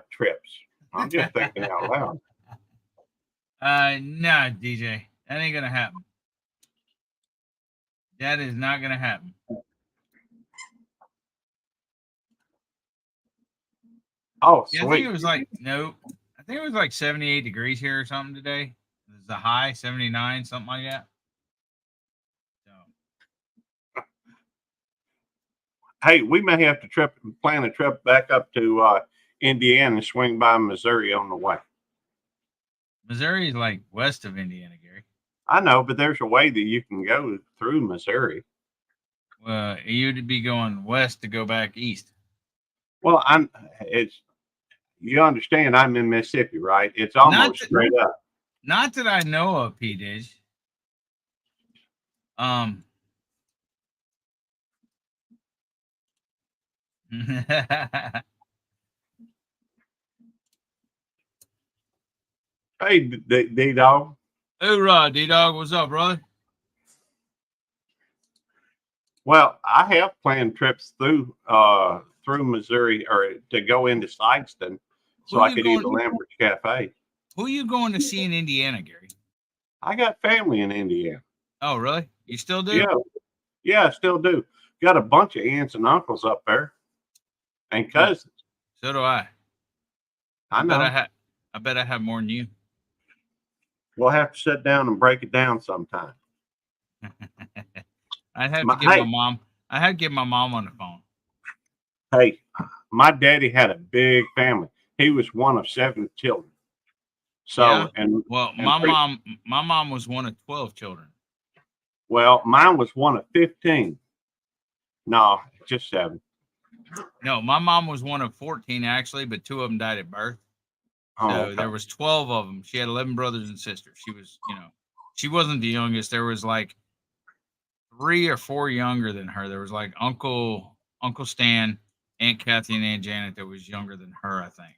trips. I'm just thinking out loud. Nah, DJ, that ain't gonna happen. That is not gonna happen. Oh, yeah, sweet. I think it was like I think it was like 78 degrees here or something today. It was the high 79, something like that. So. Hey, we may have to plan a trip back up to Indiana and swing by Missouri on the way. Missouri is like west of Indiana, Gary. I know, but there's a way that you can go through Missouri. Well, you'd be going west to go back east. Well, you understand I'm in Mississippi, right? It's almost straight up. Not that I know of, P. Didge. Hey, D-Dog. Hoorah, D-Dog. What's up, brother? Well, I have planned trips through Missouri or to go into Sikeston so I could eat at Lambert's Cafe. Who are you going to see in Indiana, Gary? I got family in Indiana. Oh, really? You still do? Yeah, I still do. Got a bunch of aunts and uncles up there and cousins. So do I. I know. I bet I have more than you. We'll have to sit down and break it down sometime. I'd have to give my mom. I had to get my mom on the phone. Hey, my daddy had a big family. He was one of 7 children. So my mom was one of 12 children. Well, mine was one of 15. No, just 7. No, my mom was one of 14 actually, but 2 of them died at birth. So there was 12 of them. She had 11 brothers and sisters. She was, she wasn't the youngest. There was like 3 or 4 younger than her. There was like Uncle Stan, Aunt Kathy, and Aunt Janet that was younger than her, I think.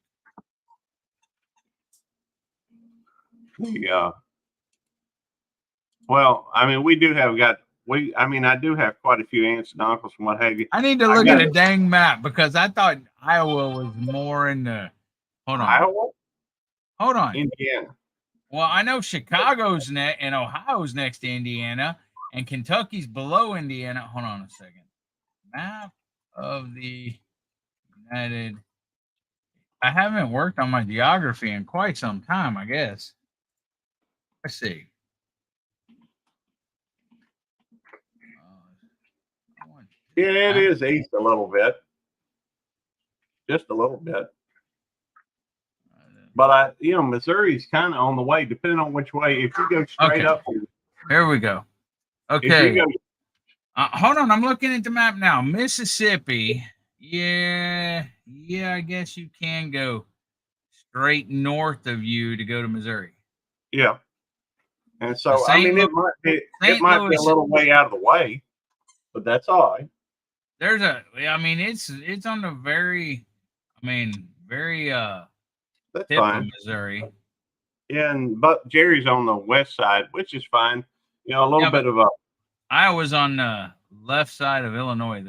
Yeah. Well, I mean, I do have quite a few aunts and uncles and what have you. I need to look at a dang map because I thought Iowa was more in the. Hold on. Iowa? Hold on. Indiana. Well, I know Chicago's and Ohio's next to Indiana, and Kentucky's below Indiana. Hold on a second. Map of the United. I haven't worked on my geography in quite some time, I guess. Let's see. Yeah, it is east a little bit. Just a little bit. But Missouri's kind of on the way, depending on which way. If you go straight up. Here we go. Okay. Hold on. I'm looking at the map now. Mississippi. Yeah, I guess you can go straight north of you to go to Missouri. Yeah. And so, I St. mean, Louis, it St. might be a Louis, little way out of the way, but that's all right. I mean, it's on the very, very That's tip of fine. Missouri. But Jerry's on the west side, which is fine. You know, a little Yeah, bit but of a Iowa's on the left side of Illinois,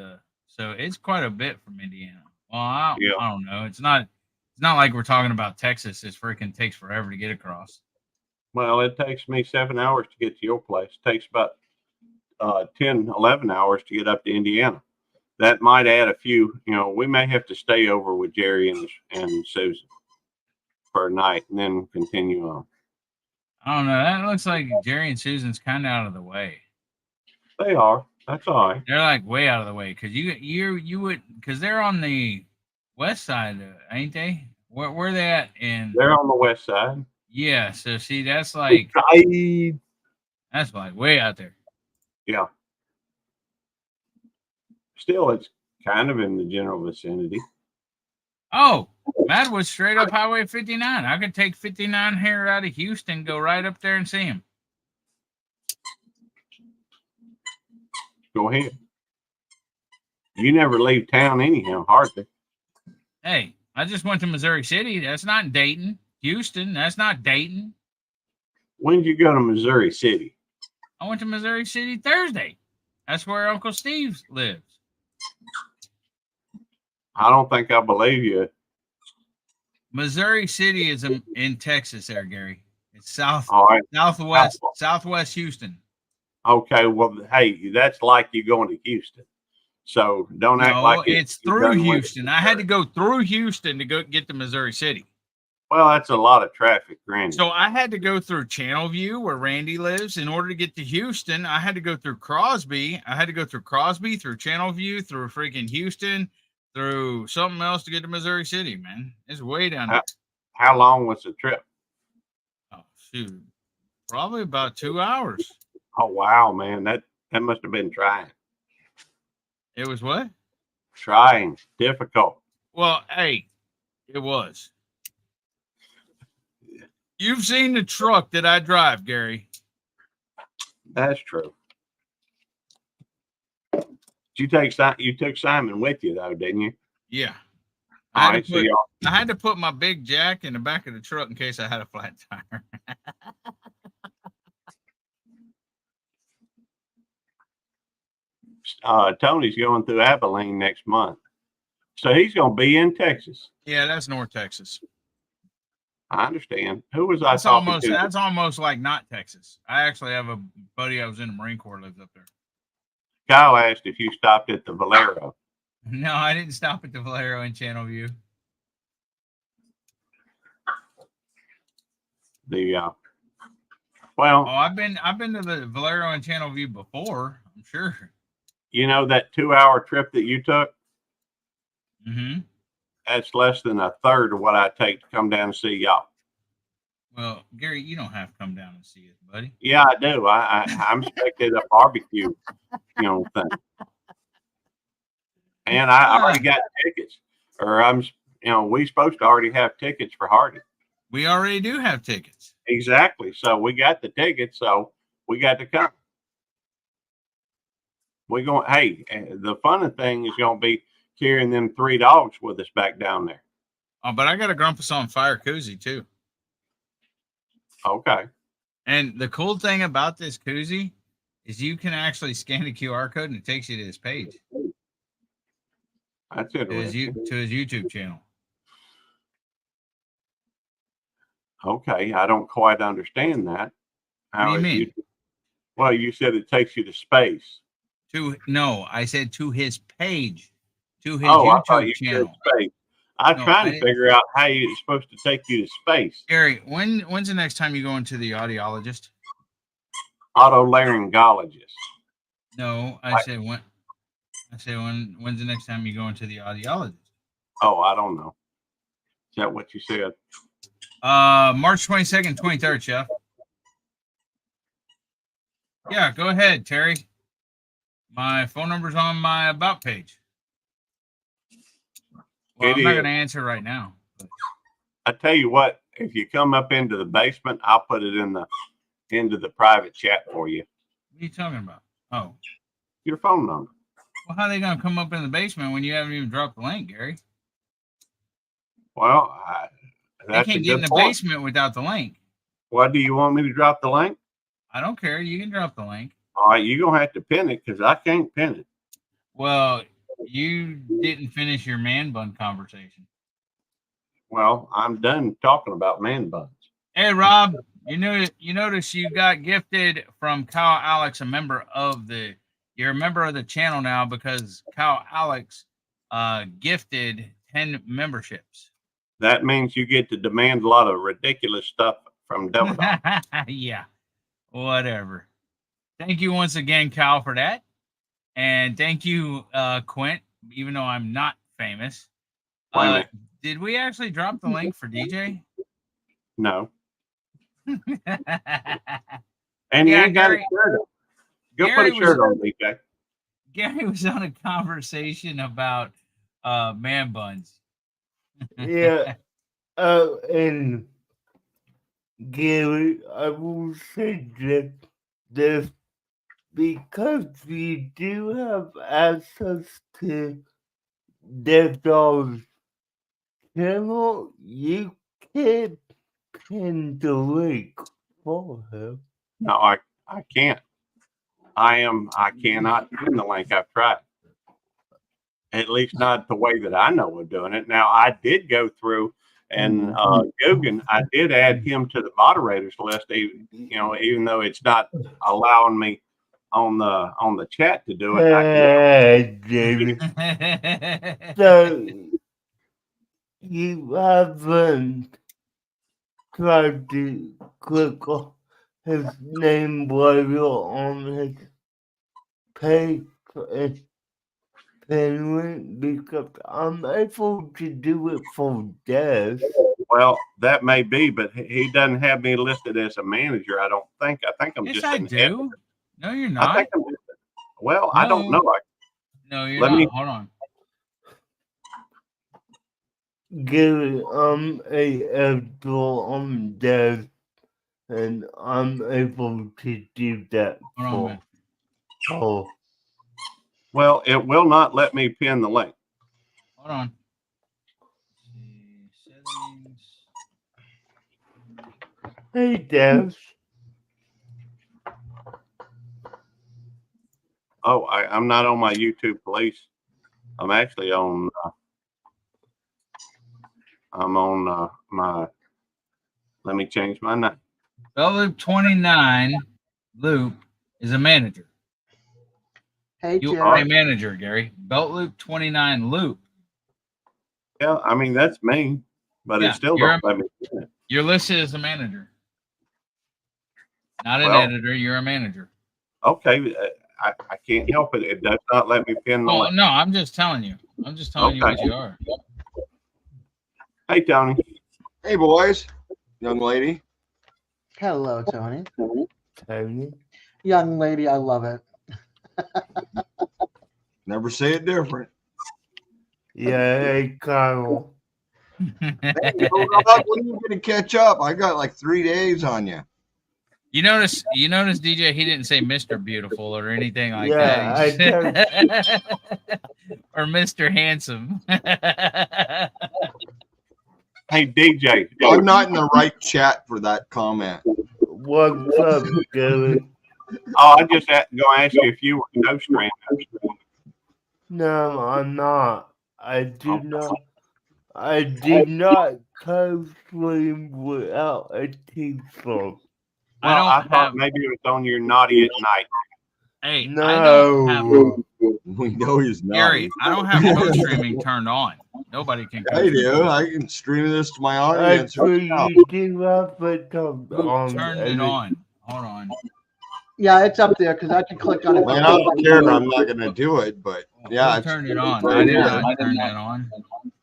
so it's quite a bit from Indiana. Well, yeah. I don't know. It's not like we're talking about Texas. It freaking takes forever to get across. Well, it takes me 7 hours to get to your place. It takes about 10, 11 hours to get up to Indiana. That might add a few. You know, we may have to stay over with Jerry and Susan for a night and then continue on. I don't know. That looks like Jerry and Susan's kind of out of the way. They are. That's all right. They're like way out of the way because you would because they're on the west side, ain't they? Where they at? They're on the west side. Yeah. So see, that's like way out there. Yeah. Still, it's kind of in the general vicinity. Oh, that was straight up Highway 59. I could take 59 here out of Houston, go right up there and see him. Go ahead. You never leave town anyhow, hardly. Hey, I just went to Missouri City. That's not Dayton. Houston, that's not Dayton. When did you go to Missouri City? I went to Missouri City Thursday. That's where Uncle Steve lives. I don't think I believe you. Missouri City is in Texas there, Gary. It's southwest Houston. Okay, well, hey, that's like you going to Houston. So don't act like it's through Houston. I had to go through Houston to go get to Missouri City. Well, that's a lot of traffic, Randy. So I had to go through Channelview, where Randy lives, in order to get to Houston. I had to go through Crosby. Through Channelview, through freaking Houston, through something else to get to Missouri City, man. It's way down there. How long was the trip? Oh, shoot. Probably about 2 hours. Oh, wow, man. That must have been trying. It was what? Trying. Difficult. Well, hey, it was. You've seen the truck that I drive, Gary. That's true. You took Simon with you, though, didn't you? Yeah. I had to put my big jack in the back of the truck in case I had a flat tire. Tony's going through Abilene next month, so he's going to be in Texas. Yeah, that's North Texas. I understand. Who was I talking to? That's almost like not Texas. I actually have a buddy I was in the Marine Corps lives up there. Kyle asked if you stopped at the Valero. No, I didn't stop at the Valero in Channelview. I've been to the Valero in Channelview before, I'm sure. You know that 2-hour trip that you took? Mm-hmm. That's less than a third of what I take to come down and see y'all. Well, Gary, you don't have to come down and see us, buddy. Yeah, I do. I'm expecting a barbecue, thing. And I already got tickets. Or we supposed to already have tickets for Hardy. We already do have tickets. Exactly. So we got the tickets, so we got to come. The funny thing is going to be carrying them 3 dogs with us back down there. Oh, but I got a Grumpus on Fire koozie too. Okay. And the cool thing about this koozie is you can actually scan the QR code and it takes you to this page. That's it. To his YouTube channel. Okay, I don't quite understand that. What do you mean? Well, you said it takes you to space. No, I said to his page, to his YouTube channel. I'm trying to figure out how it's supposed to take you to space. Gary, when's the next time you go into the audiologist? Otolaryngologist. No, I said when. I said when's the next time you go into the audiologist? Oh, I don't know. Is that what you said? March 22nd, 23rd, Chef. Yeah, go ahead, Terry. My phone number's on my about page. Well, I'm not going to answer right now. I tell you what, if you come up into the basement, I'll put it in the into the private chat for you. What are you talking about? Oh, Your phone number. well, how are they gonna come up in the basement when you haven't even dropped the link, Gary? Well, They that's a can't get in good the point. basement without the link. What do you want me to drop the link? I don't care. You can drop the link. All right, you're gonna have to pin it because I can't pin it. Well, you didn't finish your man bun conversation. Well, I'm done talking about man buns. Hey, Rob, you notice you got gifted from Kyle Alex, you're a member of the channel now because Kyle Alex gifted 10 memberships. That means you get to demand a lot of ridiculous stuff from Devil Dog. Yeah, whatever. Thank you once again, Kyle, for that. And thank you, Quint, even though I'm not famous. Wait a minute. Did we actually drop the link for DJ? No. And you ain't got a shirt on. Go Gary put a shirt on, DJ. Gary was on a conversation about man buns. Yeah. And Gary, I will say this because we do have access to Dev Dog's channel, you can't pin the link for him. No, I can't. I cannot pin the link. I've tried. At least not the way that I know of doing it. Now I did go through and Gogan, I did add him to the moderators list, even though it's not allowing me on the chat to do it. Hey, Jamie. So you haven't tried to click on his name while you're on his page and pin link because I'm able to do it for Dev. Well, that may be, but he doesn't have me listed as a manager. I don't think. I think I'm Yes, just I an do. editor. No, you're I not. think I'm just, well, I don't know. No, you're Let not. me- Hold on. Gary, I'm a editor on Dev, and I'm able to do that Hold on, man. for Well, it will not let me pin the link. Hold on. Settings. Hey, Dev. Oh, I'm not on my YouTube police. I'm actually on. I'm on my. Let me change my name. Bell Loop 29 Loop is a manager. Hey, You Jerry. are a manager, Gary. Belt Loop 29 Loop. Yeah, I mean that's me, but Yeah, it still you're don't let me pin it. You're listed as a manager. Not an Well, editor, you're a manager. Okay, I can't help it. It does not let me pin the Well, link. no, I'm just telling you. I'm just telling you Okay. what you are. Hey, Tony. Hey, boys, young lady. Hello, Tony. Tony. Young lady, I love it. Never say it different. Yeah, hey, Kyle. Hey, Rob, when are you going to catch up? I got like 3 days on you. You notice, DJ, he didn't say Mr. Beautiful or anything like Yeah, that. Or Mr. Handsome. Hey, DJ. I'm not in the right chat for that comment. What's up, Gary? Oh, I just gonna ask you if you were no stream. No, I'm not. I do Okay. not. I did not co-stream without a T-phone. Well, I thought have. maybe it was on your naughty at night. Hey, No. I don't have. We know he's not. Gary, I don't have co-streaming turned on. Nobody can. I do. I can stream this to my audience. Actually, you do have it turned on. Turned it on. Hold on. Yeah, it's up there because I can click on it. I mean, I don't care. I'm not going to do it, but yeah, Who it's turned it on. right I did here. not turn that on.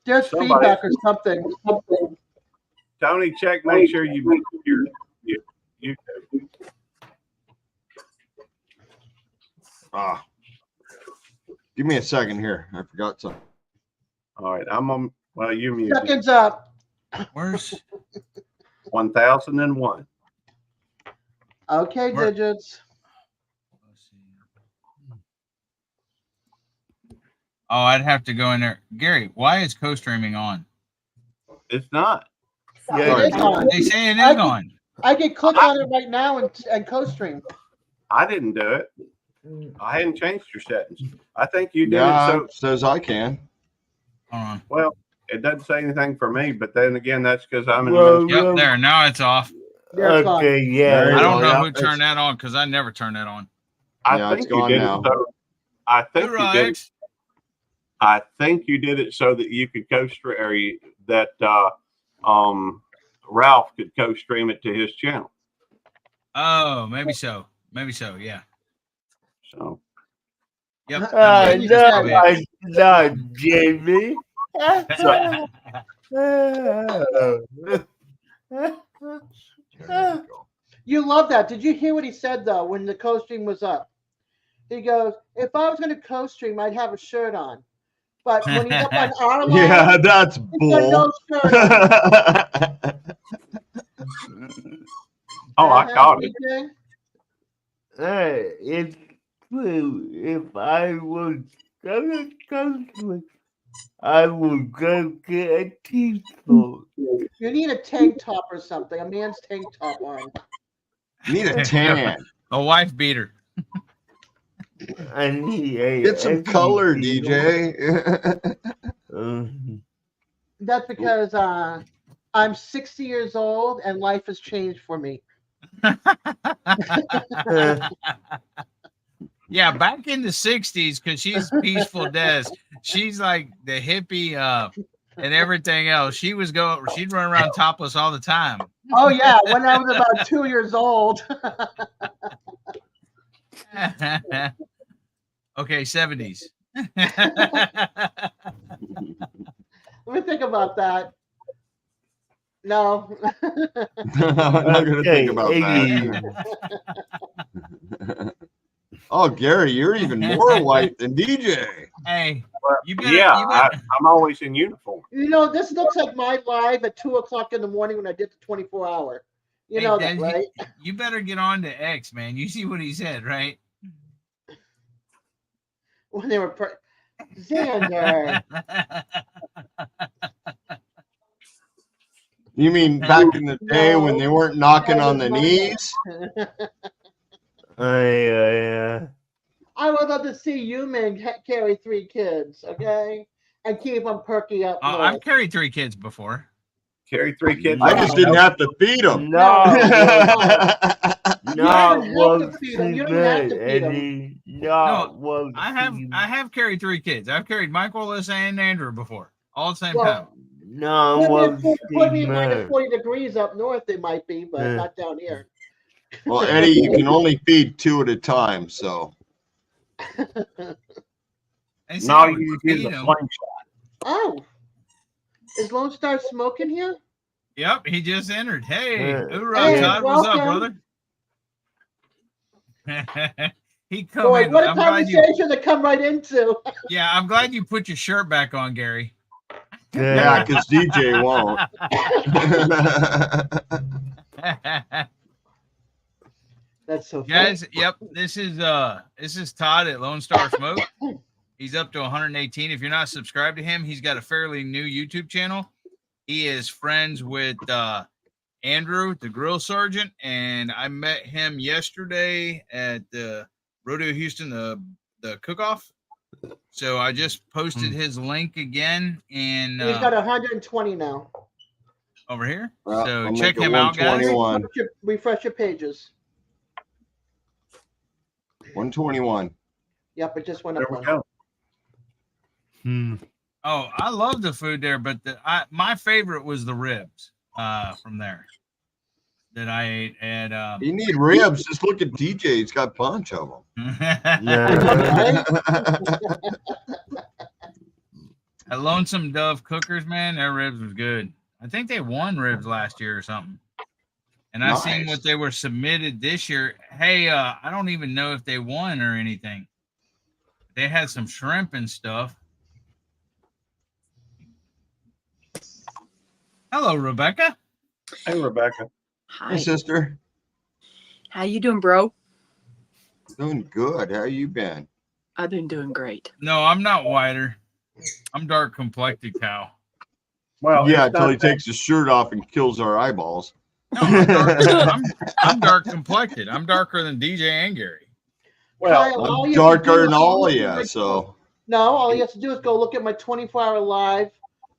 There's Somebody- feedback or something. Tony, check. Make sure you mute your YouTube. Ah, give me a second here. I forgot something. All right, I'm on. Well, you muted. Seconds up. Where's 1001. Okay, Where- digits. Oh, I'd have to go in there. Gary, why is co-streaming on? It's not. Yeah, It is on. They say it I is can- on. I can click on it right now and co-stream. I didn't do it. I hadn't changed your settings. I think you did it. Yeah, So, it says I can. Hold on. well, it doesn't say anything for me, but then again, that's because I'm in the Well, middle. Yep, there. Now it's off. There it's on. Okay, yeah. There I you don't go. know Yeah, who turned that on because I never turn that on. I Yeah, it's think you gone did now. it. So I think you Hoorah, did it. X. I think you did it so that you could co-stream, or that Ralph could co-stream it to his channel. Oh, maybe so. Maybe so. Yeah. So Yep. Not Jamie. There you go. You love that. Did you hear what he said though when the co-stream was up? He goes, "If I was going to co-stream, I'd have a shirt on, but when he's up on our line, Yeah, that's he's got no bull. shirt on." oh, I caught it. DJ? It's true. If I was gonna country, I would go get a t-shirt. You need a tank top or something. A man's tank top on. Need a tan. A wife beater. I need a Get some color, SUV. DJ. That's because I'm 60 years old and life has changed for me. Yeah, back in the 60s, because she's Peaceful Des. She's like the hippie and everything else. She'd run around topless all the time. Oh yeah, when I was about 2 years old. Okay, 70s. Let me think about that. No. I'm not gonna think about that. Oh, Gary, you're even more white than DJ. Hey, Well, you better, yeah, you better, I'm always in uniform. You know, this looks like my live at 2:00 in the morning when I did the 24-hour. You Hey, know Des, that, right? you better get on to X, man. You see what he said, right? When they were Xander. You mean back in the day when they weren't knocking on the knees? Yeah. I would love to see you men carry 3 kids, okay, and keep them perky up north. I've carried 3 kids before. Carry 3 kids. I just didn't have to feed them. No, You not don't have one to feed 'em. You don't have to feed 'em. Eddie. Not one. I have carried 3 kids. I've carried Michael, Alyssa, and Andrew before, all at the same Well, time. No Put one. me at minus 40 degrees up north, it might be, but Yeah. not down here. Well, Eddie, you can only feed 2 at a time, so. They said No, I would you feed use a 'em. slingshot. Oh, is Lone Star smoking here? Yep, he just entered. Hey, hoorah, Hey, Todd, what's up, welcome. brother? He come Boy, in. what a I'm glad you. conversation to come right into. Yeah, I'm glad you put your shirt back on, Gary. Yeah, because DJ won't. That's so funny. Guys, yep, this is Todd at Lone Star Smoke. He's up to 118. If you're not subscribed to him, he's got a fairly new YouTube channel. He is friends with Andrew, the grill sergeant, and I met him yesterday at the Rodeo Houston, the Cookoff. So I just posted his link again in He's got 120 now. over here. Well, So I'll check make it him out, guys. 121. Refresh your pages. 121. Yep, it just went There up we one. go. Oh, I love the food there, but my favorite was the ribs from there that I ate at. You need ribs. Just look at DJ. He's got a bunch of them. At Lonesome Dove Cookers, man, their ribs was good. I think they won ribs last year or something. And I seen Nice. what they were submitted this year. Hey, I don't even know if they won or anything. They had some shrimp and stuff. Hello, Rebecca. Hey, Rebecca. Hey, sister. How you doing, bro? Doing good. How you been? I've been doing great. No, I'm not whiter. I'm dark complected, cow. Well, Yeah, it's until not he takes his shirt off and kills our eyeballs. No, I'm dark complected. I'm darker than DJ and Gary. well, Kyle, all I'm you have to do darker is than go all look of at you, my- so No, all you have to do is go look at my 24-hour live.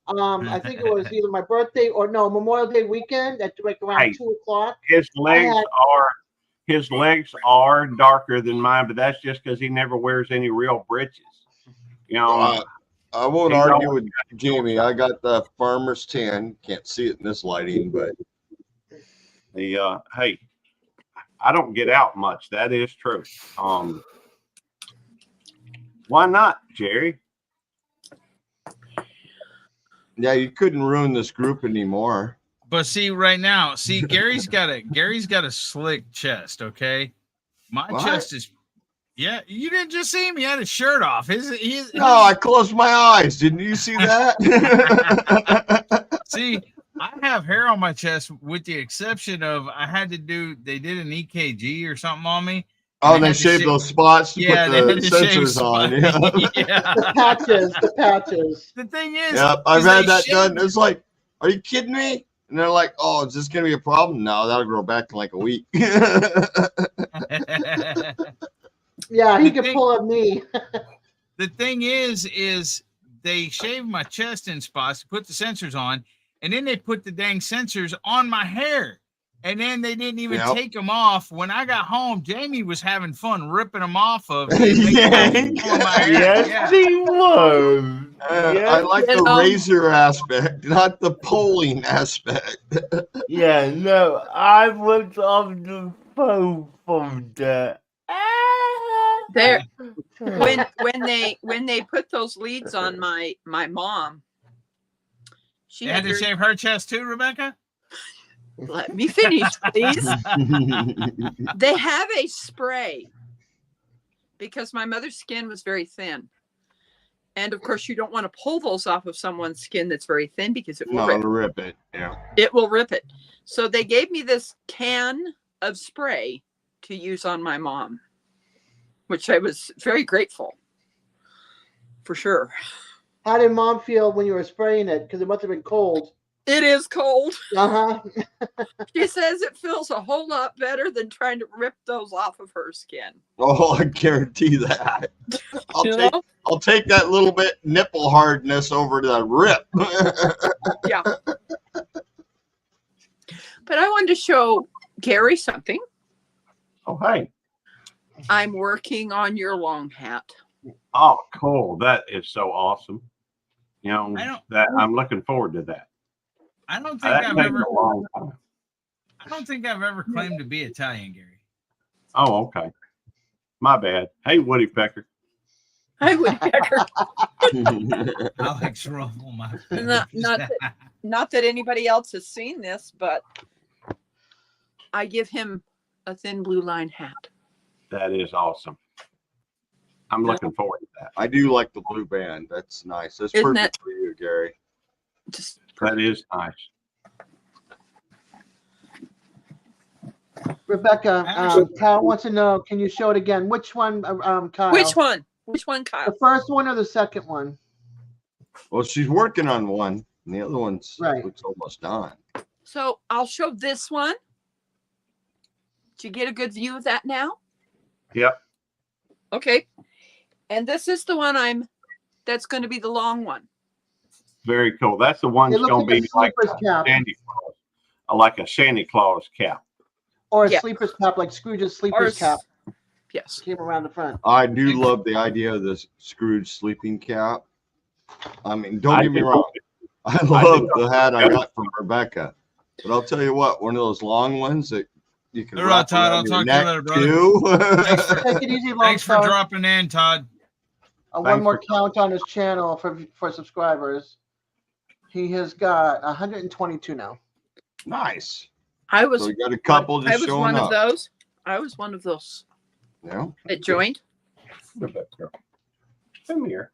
I think it was either my birthday or no, Memorial Day weekend at like around Hey. 2:00. his legs had- are darker than mine, but that's just because he never wears any real breeches. You know, I won't He's argue always with Jamie. I got the farmer's tan. Can't see it in this lighting, but hey, I don't get out much. That is true. Why not, Jerry? yeah, you couldn't ruin this group anymore. But see, right now, Gary's got a slick chest. Okay, my What? chest is. Yeah, you didn't just see him. He had his shirt off. No, I closed my eyes. Didn't you see that? See, I have hair on my chest with the exception of they did an EKG or something on me. Oh, they shaved those spots to Yeah, put they the had to shave sensors on. spots. Yeah. Yeah. The patches. The thing is, Yep, I've is had they that shaved- done. It's like, are you kidding me? And they're like, oh, is this going to be a problem? No, that'll grow back in like a week. Yeah, he The could thing- pull a me. The thing is they shaved my chest in spots, put the sensors on, and then they put the dang sensors on my hair. And then they didn't even Yep. take them off. When I got home, Jamie was having fun ripping them off of Yeah. my hair. Yes, Yeah. he was. I Yes. like You the know- razor aspect, not the polling aspect. Yeah, no, I was on the phone from that. There, when they put those leads on my mom, she They had to her- shave her chest too, Rebecca? Let me finish, please. They have a spray because my mother's skin was very thin. And of course, you don't want to pull those off of someone's skin that's very thin because it will No, rip. to rip it. Yeah. It will rip it. So they gave me this can of spray to use on my mom, which I was very grateful for sure. How did Mom feel when you were spraying it? Because it must have been cold. It is cold. Uh-huh. She says it feels a whole lot better than trying to rip those off of her skin. Oh, I guarantee that. You know? I'll take that little bit nipple hardness over to the rip. Yeah. But I wanted to show Gary something. Oh, hey. I'm working on your long hat. Oh, cool. That is so awesome. You know, I'm looking forward to that. I don't think That I've takes ever a long time. claimed to be Italian, Gary. Oh, okay. My bad. Hey, Woody Pecker. I would pecker. Alex Ruffle, my Not that anybody else has seen this, but I give him a thin blue line hat. That is awesome. I'm looking forward to that. I do like the blue band. That's nice. That's Isn't perfect that- for you, Gary. Just That is nice. Rebecca, Kyle wants to know, can you show it again? Which one, Kyle? which one? Which one, Kyle? The first one or the second one? Well, she's working on one, and the other one's Right. looks almost done. So I'll show this one. Did you get a good view of that now? Yep. Okay. And this is the one that's going to be the long one. Very cool. That's the one It that's looks going to like a be like sleeper's cap. Santa Claus, like a Santa Claus cap. Or a Yeah. sleeper's cap, like Scrooge's Or sleeper's cap. Yes. Came around the front. I do love the idea of this Scrooge sleeping cap. I mean, don't I get me do. wrong. I love the hat I got from Rebecca. But I'll tell you what, one of those long ones that you can All right, wrap Todd, around I'll your talk to you neck later, brother. too. Take it easy, Thanks for Longfellow. dropping in, Todd. One Thanks more for count on his channel for subscribers. He has got 122 now. Nice. I was So we got a couple I just was showing one up. of those. I was one of those Yeah. that joined. Rebecca, come here.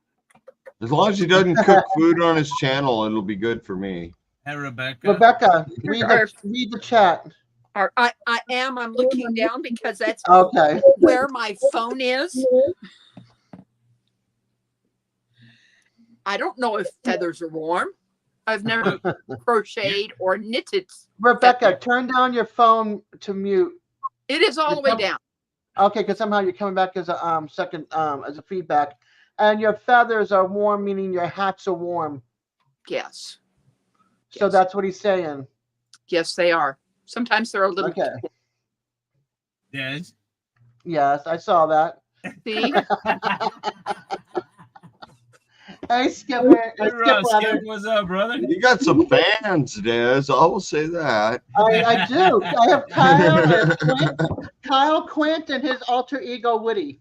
As long as he doesn't cook food on his channel, it'll be good for me. Hey, Rebecca. Rebecca, Our- read the chat. I am. I'm looking down because that's Okay. where my phone is. I don't know if feathers are warm. I've never crocheted or knitted. Rebecca, turn down your phone to mute. It is all the way down. Okay, because somehow you're coming back as a second as a feedback. And your feathers are warm, meaning your hats are warm. Yes. So that's what he's saying. Yes, they are. Sometimes they're a little. Okay. Yes. Yes, I saw that. See? Hey, Skipper. Hey, Ross, Skip, what's up, brother? You got some fans, Des. I will say that. I do. I have Kyle Quint, and his alter ego Woody.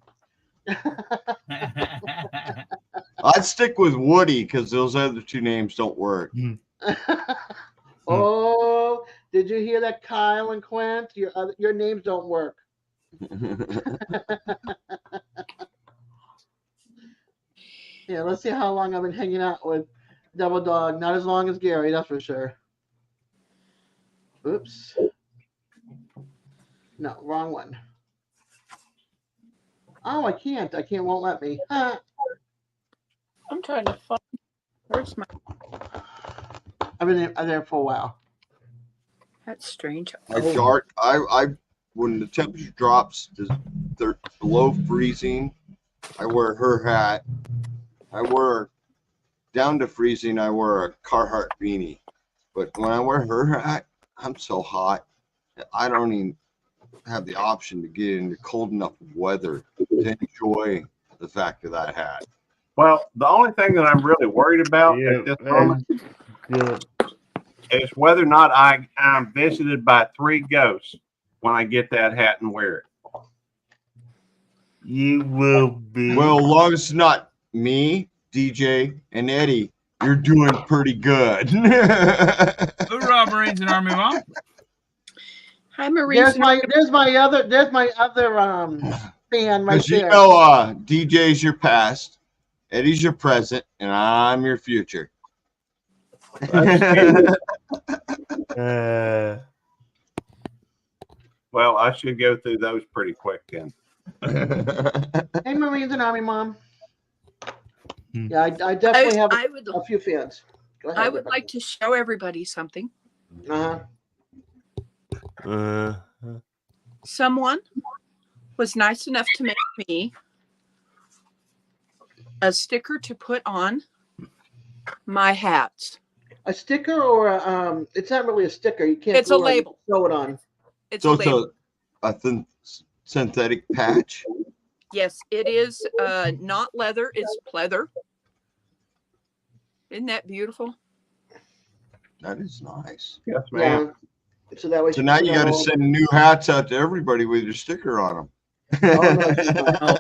I'd stick with Woody because those other two names don't work. Oh, did you hear that, Kyle and Quint? Your names don't work. Yeah, let's see how long I've been hanging out with Double Dog. Not as long as Gary, that's for sure. Oops. No, wrong one. Oh, I can't. Won't let me. I'm trying to find. Where's my? I've been there for a while. That's strange. When the temperature drops they're below freezing, I wear her hat. I wear down to freezing, I wear a Carhartt beanie. But when I wear her hat, I'm so hot that I don't even have the option to get into cold enough weather to enjoy the fact of that hat. Well, the only thing that I'm really worried about at this moment is whether or not I'm visited by 3 ghosts when I get that hat and wear it. You will be. Well, as long as it's not me, DJ, and Eddie, you're doing pretty good. Hoorah, Marines and Army Mom. Hi, Marines. There's my other fan right You there. know, DJ's your past, Eddie's your present, and I'm your future. Well, I should go through those pretty quick then. Hey, Marines and Army Mom. Yeah, I definitely have a few fans. Go ahead, I would like to show everybody something. Someone was nice enough to make me a sticker to put on my hats. A sticker or it's not really a sticker. You can't. It's a label. Throw it on. It's a label. a thin synthetic patch. Yes, it is not leather, it's pleather. Isn't that beautiful? That is nice. Yes, ma'am. Yeah. So that way. So now you got to send new hats out to everybody with your sticker on them. Oh,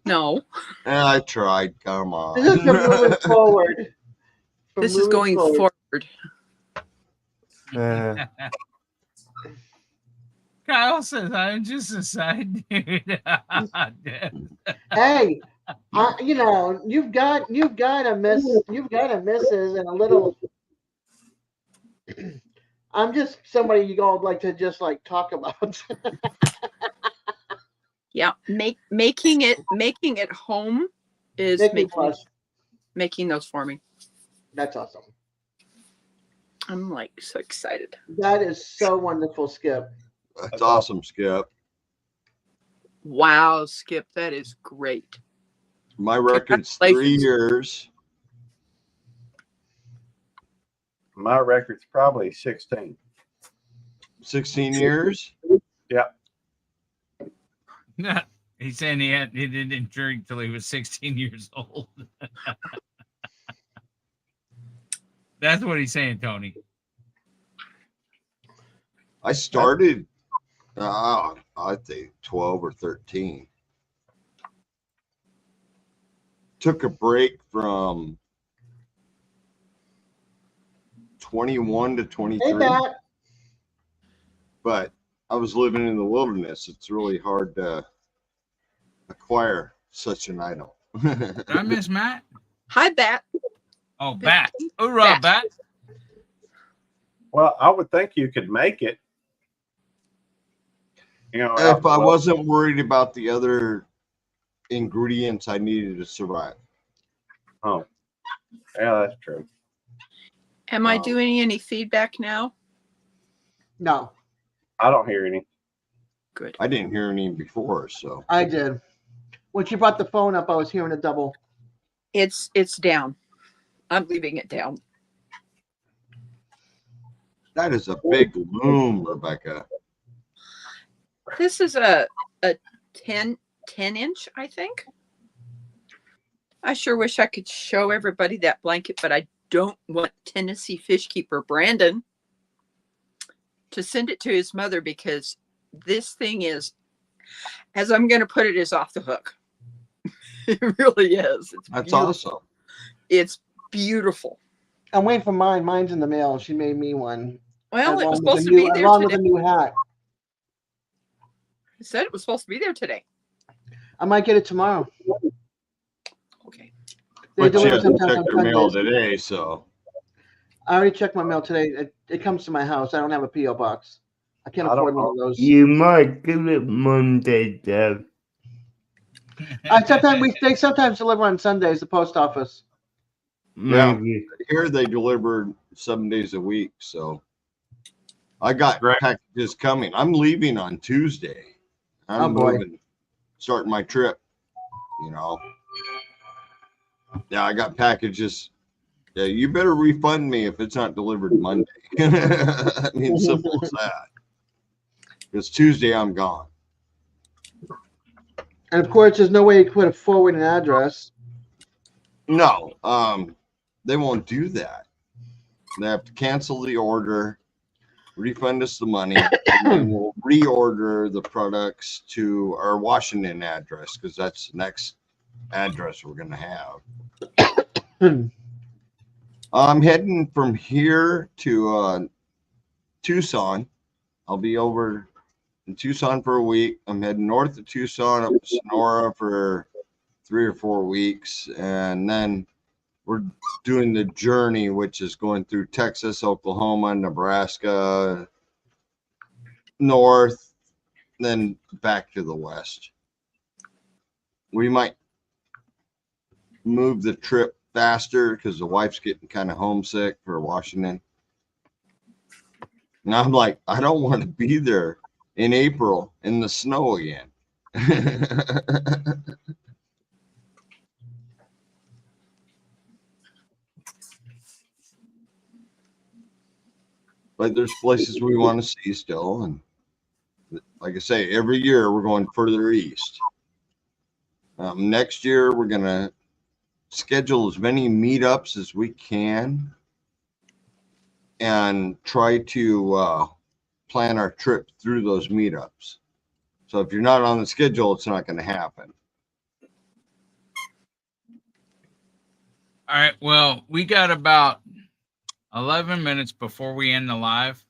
no. I tried. Come on. This is moving forward. This is going forward. Kyle says, I'm just a side dude. Hey, you've got a missus and a little. I'm just somebody you all like to just like talk about. Yeah, making it home is making those for me. That's awesome. I'm like so excited. That is so wonderful, Skip. That's awesome, Skip. Wow, Skip, that is great. My record's 3 years. My record's probably 16. 16 years? Yeah. He's saying he didn't drink till he was 16 years old. That's what he's saying, Tony. I started, I think 12 or 13. Took a break from 21 to 23. Hey, Matt. But I was living in the wilderness. It's really hard to acquire such an item. Did I miss Matt? Hi, Bat. Oh, Bat. Hoorah, Bat. Well, I would think you could make it. You know, If I wasn't worried about the other ingredients I needed to survive. Oh, yeah, that's true. Am I doing any feedback now? No, I don't hear any. Good. I didn't hear any before, so I did. When she brought the phone up, I was hearing a double. It's down. I'm leaving it down. that is a big loom, Rebecca. This is a 10 inch, I think. I sure wish I could show everybody that blanket, but I don't want Tennessee Fish Keeper Brandon to send it to his mother, because this thing is, as I'm going to put it, is off the hook. It really is. It's That's beautiful. awesome. It's beautiful. I'm waiting for mine. Mine's in the mail. She made me one. Well, it was supposed to new, be there along with today. a new hat. It said it was supposed to be there today. I might get it tomorrow. Okay. They But you deliver have to sometimes check on your mail Sundays. today, so I already checked my mail today. It comes to my house. I don't have a P.O. box. I can't I don't afford one of those. You might give it Monday, Deb. They sometimes deliver on Sundays. The post office. Maybe. here they deliver 7 days a week. So I got Right. packages coming. I'm leaving on Tuesday. I'm Oh, boy. moving, starting my trip. You know. Yeah, I got packages. Yeah, you better refund me if it's not delivered Monday. I mean, simple as that. Because Tuesday I'm gone. And of course, there's no way you could put a forwarding address. No, they won't do that. They have to cancel the order, refund us the money, and then we'll reorder the products to our Washington address, because that's the next address we're going to have. I'm heading from here to Tucson. I'll be over in Tucson for a week. I'm heading north of Tucson up to Sonora for 3 or 4 weeks, and then we're doing the journey, which is going through Texas, Oklahoma, Nebraska, north, then back to the west. We might move the trip faster because the wife's getting kind of homesick for Washington. And I'm like, I don't want to be there in April in the snow again. But there's places we want to see still. And like I say, every year we're going further east. Next year, we're going to schedule as many meetups as we can and try to plan our trip through those meetups. So if you're not on the schedule, it's not going to happen. All right. Well, we got about 11 minutes before we end the live.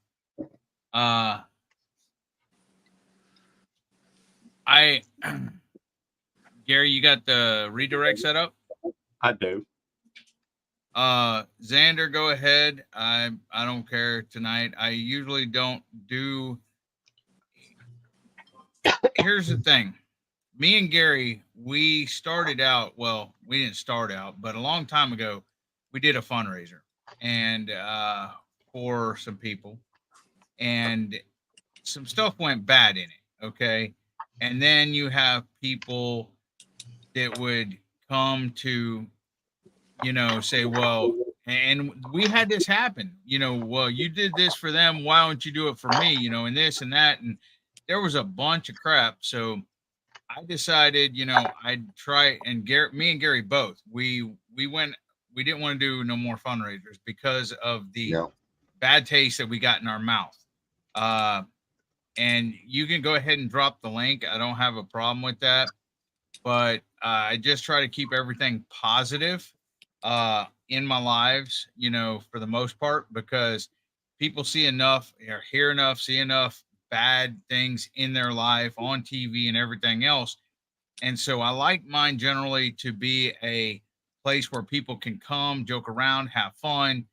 Gary, you got the redirect set up? I do. Xander, go ahead. I don't care tonight. I usually don't do. Here's the thing. Me and Gary, we started out, well, we didn't start out, but a long time ago, we did a fundraiser and for some people, and some stuff went bad in it. Okay. And then you have people that would come to, say, well, and we had this happen, well, you did this for them. Why don't you do it for me? And this and that. And there was a bunch of crap. So I decided, I'd try, and me and Gary both, we didn't want to do no more fundraisers because of the bad taste that we got in our mouth. And you can go ahead and drop the link. I don't have a problem with that, but I just try to keep everything positive in my lives, for the most part, because people see enough, or hear enough, see enough bad things in their life on TV and everything else. And so I like mine generally to be a place where people can come, joke around, have fun,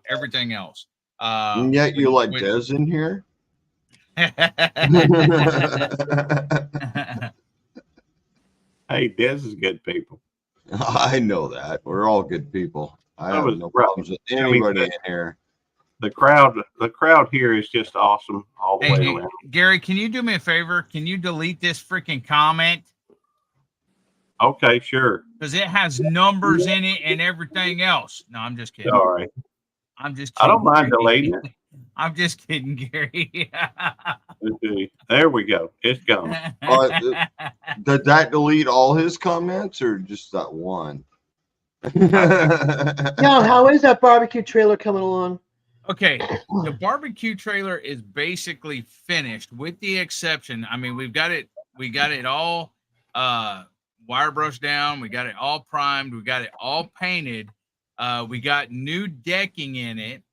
everything else. And yet you let which- Des in here? Hey, Des is good people. I know that. We're all good people. I That have was no rough. problems with anybody in here. The crowd here is just awesome all the way Hey, around. Gary, can you do me a favor? Can you delete this freaking comment? Okay, sure. Because it has numbers in it and everything else. No, I'm just kidding. All right. I'm just I kidding. don't mind Gary. deleting it. I'm just kidding, Gary. Okay. There we go. It's gone. Did that delete all his comments or just that one? Yo, how is that barbecue trailer coming along? Okay, the barbecue trailer is basically finished with the exception. I mean, we got it all wire brushed down, we got it all primed, we got it all painted. We got new decking in it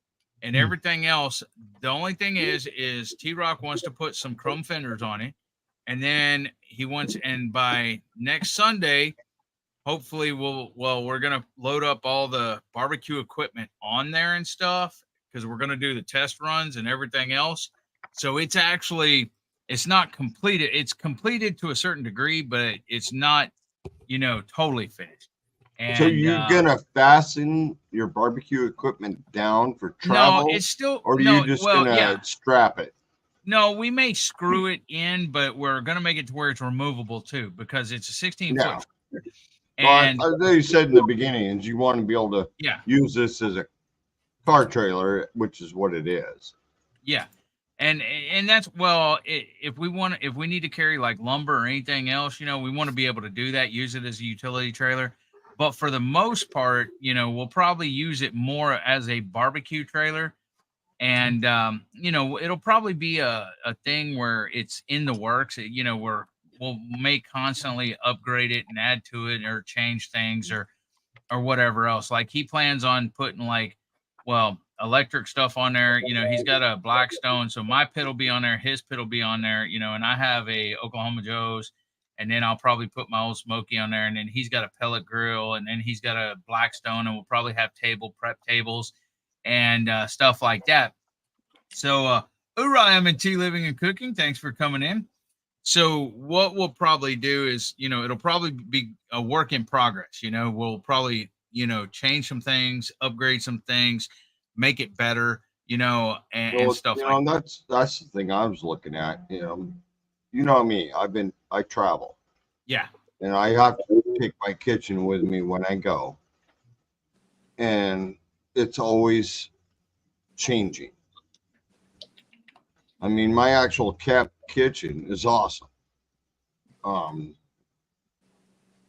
and everything else. The only thing is T-Rock wants to put some chrome fenders on it. And then he wants, and by next Sunday, hopefully we're gonna load up all the barbecue equipment on there and stuff, because we're gonna do the test runs and everything else. So it's not completed. It's completed to a certain degree, but it's not, totally finished. And So you're gonna fasten your barbecue equipment down for travel? No, it's still, or are no, you just well, gonna yeah. strap it? No, we may screw it in, but we're gonna make it to where it's removable too, because it's a 16 No. foot. Well, And I know you said in the beginning is you want to be able to yeah, use this as a car trailer, which is what it is. yeah. And that's, well, if we need to carry like lumber or anything else, we want to be able to do that, use it as a utility trailer. But for the most part, we'll probably use it more as a barbecue trailer. And it'll probably be a thing where it's in the works. We'll may constantly upgrade it and add to it or change things or whatever else. Like he plans on putting electric stuff on there. He's got a Blackstone, so my pit will be on there, his pit will be on there, and I have a Oklahoma Joe's, and then I'll probably put my old Smoky on there, and then he's got a pellet grill, and then he's got a Blackstone, and we'll probably have prep tables and stuff like that. So hoorah, M&T Living and Cooking, thanks for coming in. So what we'll probably do is, it'll probably be a work in progress. We'll probably, change some things, upgrade some things, make it better, and stuff like that. That's the thing I was looking at. You know me. I travel. Yeah. And I have to take my kitchen with me when I go. And it's always changing. I mean, my actual kitchen is awesome.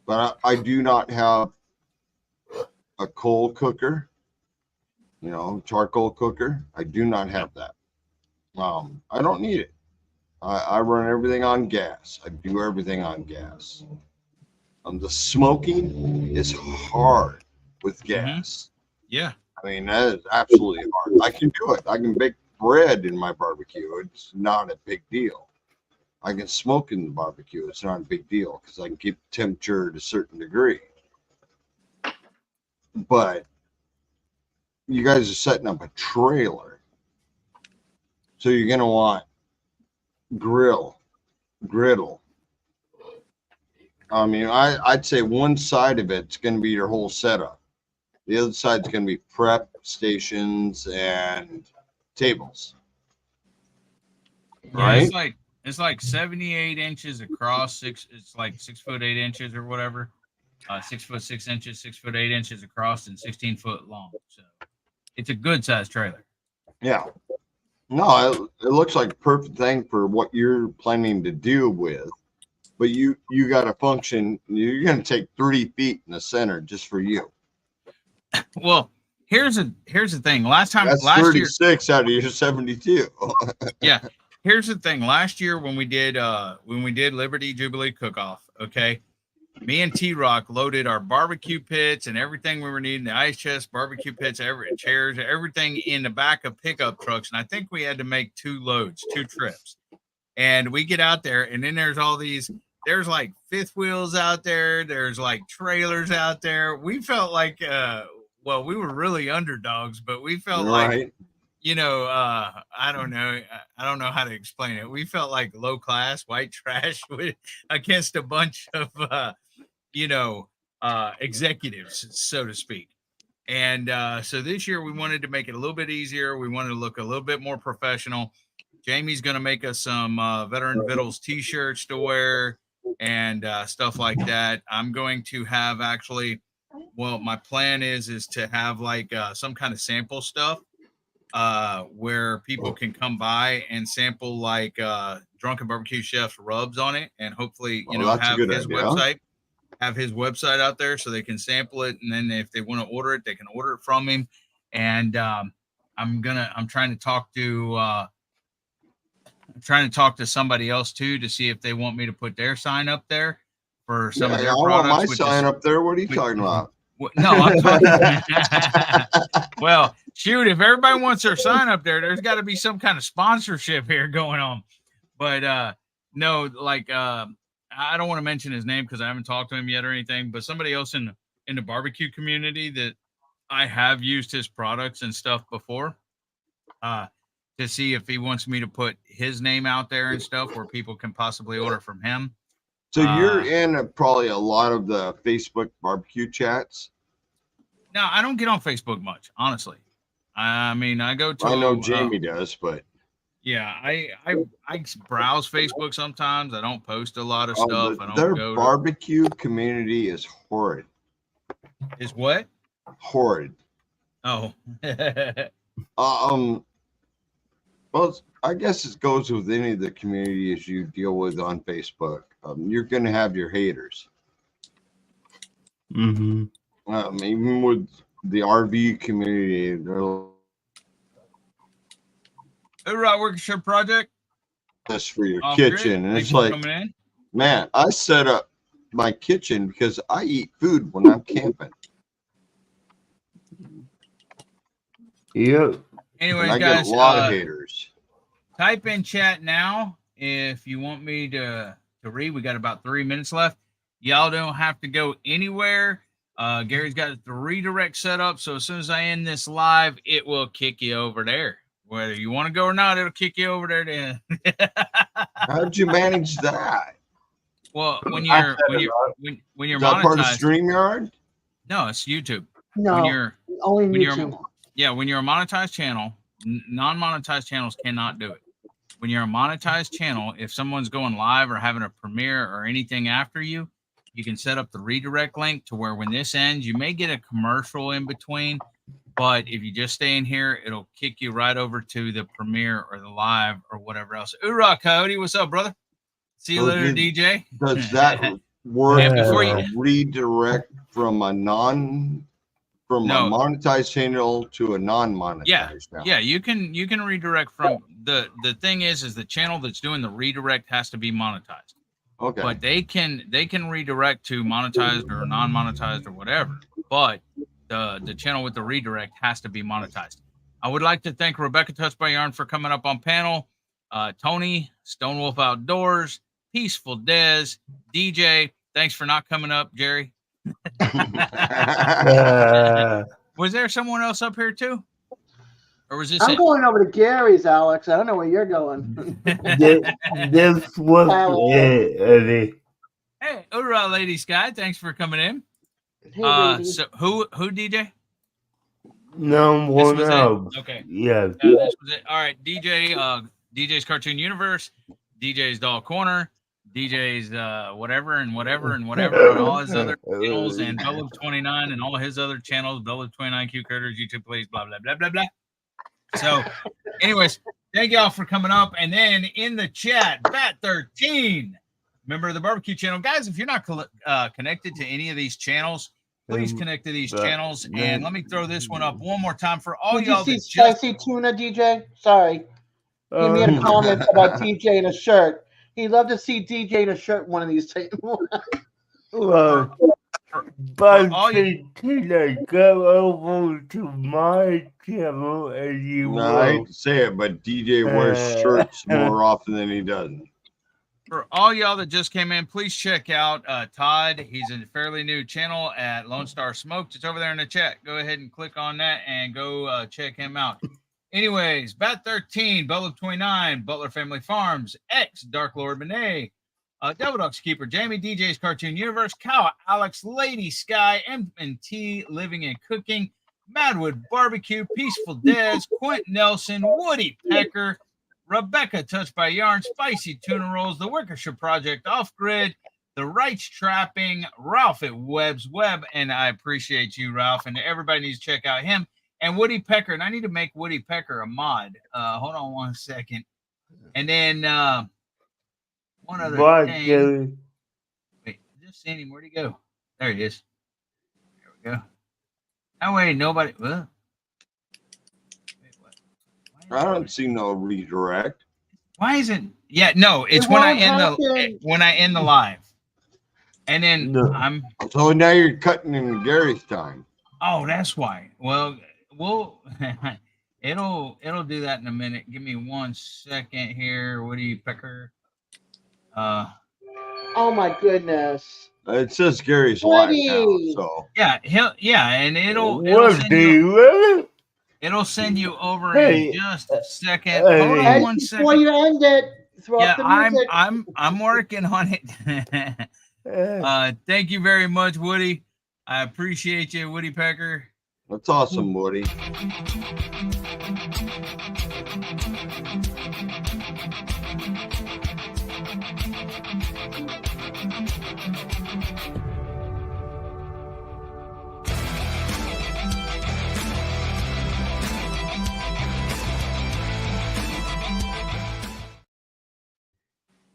But I do not have a coal cooker, charcoal cooker. I do not have that. I don't need it. I run everything on gas. I do everything on gas. The smoking is hard with gas. Yeah. I mean, that is absolutely hard. I can do it. I can bake bread in my barbecue. It's not a big deal. I can smoke in the barbecue. It's not a big deal because I can keep the temperature at a certain degree. But you guys are setting up a trailer. So you're going to want griddle. I mean, I'd say one side of it's going to be your whole setup. The other side's going to be prep stations and tables. Yeah, Right? it's like 78 inches across. It's like 6 foot 8 inches or whatever. 6 foot 6 inches, 6 foot 8 inches across, and 16 foot long. So it's a good sized trailer. Yeah. No, it looks like a perfect thing for what you're planning to do with. But you got to function. You're going to take 3 feet in the center just for you. Well, here's the thing. Last 36 out of your 72. Yeah. Here's the thing. Last year when we did Liberty Jubilee Cookoff, okay, me and T-Rock loaded our barbecue pits and everything we were needing, the ice chest, barbecue pits, chairs, everything in the back of pickup trucks. And I think we had to make 2 trips. And we get out there, and then there's there's like fifth wheels out there. There's like trailers out there. We felt like, we were really underdogs, but we felt like, I don't know. I don't know how to explain it. We felt like low class white trash against a bunch of, executives, so to speak. And so this year we wanted to make it a little bit easier. We wanted to look a little bit more professional. Jamie's going to make us some Veteran Vittles t-shirts to wear and stuff like that. I'm going to have my plan is to have like some kind of sample stuff where people can come by and sample like Drunken Barbecue Chef's rubs on it, and hopefully, that's a have good his idea. website out there so they can sample it, and then if they want to order it, they can order it from him. And I'm trying to talk to somebody else too to see if they want me to put their sign up there for some of their I products. want my sign up there. What are you talking about? No, I'm talking. Well, shoot, if everybody wants their sign up there's got to be some kind of sponsorship here going on. But no, like I don't want to mention his name because I haven't talked to him yet or anything. But somebody else in the barbecue community that I have used his products and stuff before, to see if he wants me to put his name out there and stuff where people can possibly order from him. So you're in probably a lot of the Facebook barbecue chats. No, I don't get on Facebook much, honestly. I mean, I go to. I know Jamie does, but yeah, I browse Facebook sometimes. I don't post a lot of stuff. Their barbecue community is horrid. Is what? Horrid. Oh. Well, I guess it goes with any of the communities you deal with on Facebook. You're going to have your haters. Mm-hmm. Even with the RV community, they're Hoorah Workshop Project. That's for your kitchen. And it's like, man, I set up my kitchen because I eat food when I'm camping. Yep. Anyways, I guys, get a lot of haters. Type in chat now if you want me to read. We got about 3 minutes left. Y'all don't have to go anywhere. Gary's got the redirect set up, so as soon as I end this live, it will kick you over there. Whether you want to go or not, it'll kick you over there. Then. How'd you manage that? Well, when you're Is that part of StreamYard? No, it's YouTube. No, only YouTube. When you're a monetized channel, non-monetized channels cannot do it. When you're a monetized channel, if someone's going live or having a premiere or anything after you, you can set up the redirect link to where when this ends, you may get a commercial in between, but if you just stay in here, it'll kick you right over to the premiere or the live or whatever else. Hoorah, Coyote, what's up, brother? See you later, DJ. Does that work redirect from a monetized channel to a non-monetized channel? Yeah, you can redirect from the thing is the channel that's doing the redirect has to be monetized. Okay. But they can redirect to monetized or non-monetized or whatever. But the channel with the redirect has to be monetized. I would like to thank Rebecca Touched by Yarn for coming up on panel. Tony, Stone Wolf Outdoors, Peaceful Dez, DJ. Thanks for not coming up, Jerry. Was there someone else up here too? Or was this I'm going over to Gary's, Alex. I don't know where you're going. This was it, Eddie. Hey, hoorah, Lady Sky. Thanks for coming in. Hey, so who DJ? No one else. Okay. Yeah. This was it. All right, DJ. DJ's Cartoon Universe. DJ's Doll Corner. DJ's whatever and all his other channels, and Bella 29 and all his other channels, Bella 29 Q Critters, YouTube Plays, blah blah blah blah blah. So, anyways, thank y'all for coming up. And then in the chat, Bat13, member of the barbecue channel, guys. If you're not connected to any of these channels, please connect to these channels. And let me throw this one up one more time for all y'all. Did you see Spicy Tuna, DJ? Sorry, he made a comment about DJ in a shirt. He'd love to see DJ in a shirt one of these days. But Tina, go over to my channel and you will. I hate to say it, but DJ wears shirts more often than he doesn't. For all y'all that just came in, please check out Todd. He's a fairly new channel at Lone Star Smoked. It's over there in the chat. Go ahead and click on that and go check him out. Anyways, Bat 13, Butler 29, Butler Family Farms, X, Dark Lord Benet, Devil Dogs Keeper, Jamie DJ's Cartoon Universe, Cow, Alex, Lady Sky, M&T Living and Cooking, Madwood Barbecue, Peaceful Des, Quint Nelson, Woody Pecker, Rebecca Touched by Yarn, Spicy Tuna Rolls, The Wickershire Project, Off Grid, The Rights Trapping, Ralph at Webb's Web, and I appreciate you, Ralph, and everybody needs to check out him. And Woody Pecker, and I need to make Woody Pecker a mod. Hold on 1 second. And then one other thing. Gary. Wait, just seen him. Where'd he go? There he is. There we go. No way, nobody. Wait, what? I don't see no redirect. Why isn't? Yeah, no. It's when I end the live, and then No. So now you're cutting in Gary's time. Oh, that's why. Well, it'll do that in a minute. Give me 1 second here. Woody Pecker. Oh my goodness. It says Gary's live now, Woody. so Yeah, and it'll send you over Hey, in just a second. hey. Hold on And 1 before second. you end it, throw Yeah, up the music. I'm working on it. Thank you very much, Woody. I appreciate you, Woody Pecker. that's awesome, Woody.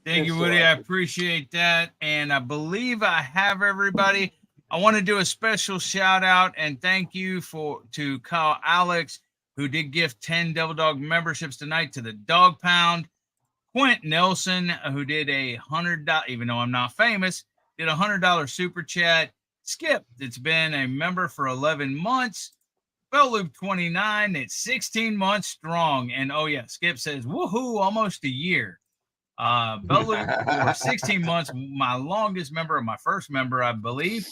Thank you, Yes, Woody. sir. I appreciate that. And I believe I have everybody. I want to do a special shout out and thank you to Kyle Alex, who did gift 10 Devil Dog memberships tonight to the Dog Pound. Quint Nelson, who did $100, even though I'm not famous, did $100 super chat. Skip, that's been a member for 11 months. Bell Loop 29, it's 16 months strong. And oh yeah, Skip says, woohoo, almost a year. Bell Loop for 16 months, my longest member, my first member, I believe.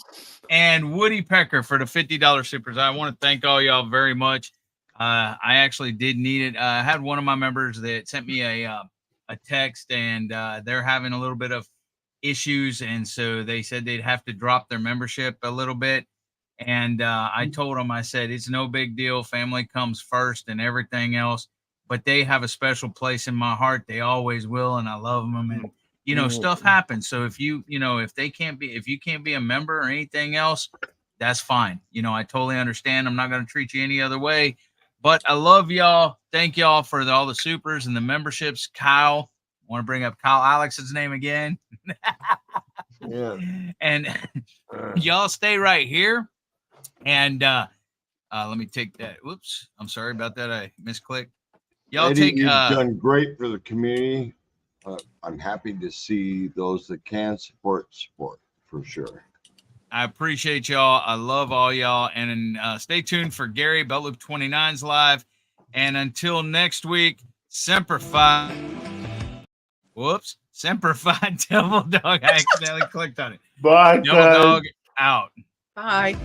And Woody Pecker for the $50 supers. I want to thank all y'all very much. I actually did need it. I had one of my members that sent me a text, and they're having a little bit of issues, and so they said they'd have to drop their membership a little bit. And I told them, I said, it's no big deal. Family comes first and everything else. But they have a special place in my heart. They always will, and I love them. And stuff happens. So if you can't be a member or anything else, that's fine. I totally understand. I'm not going to treat you any other way. But I love y'all. Thank y'all for all the supers and the memberships. Kyle, I want to bring up Kyle Alex's name again. Yeah. And y'all stay right here. And let me take that. Whoops, I'm sorry about that. I misclicked. Y'all Eddie, take. you've done great for the community. I'm happy to see those that can support for sure. I appreciate y'all. I love all y'all. And stay tuned for Gary Bell Loop 29's live. And until next week, Semper Fi. Whoops. Semper Fi Devil Dog. I accidentally clicked on it. Bye, Devil guys. Dog out. Bye.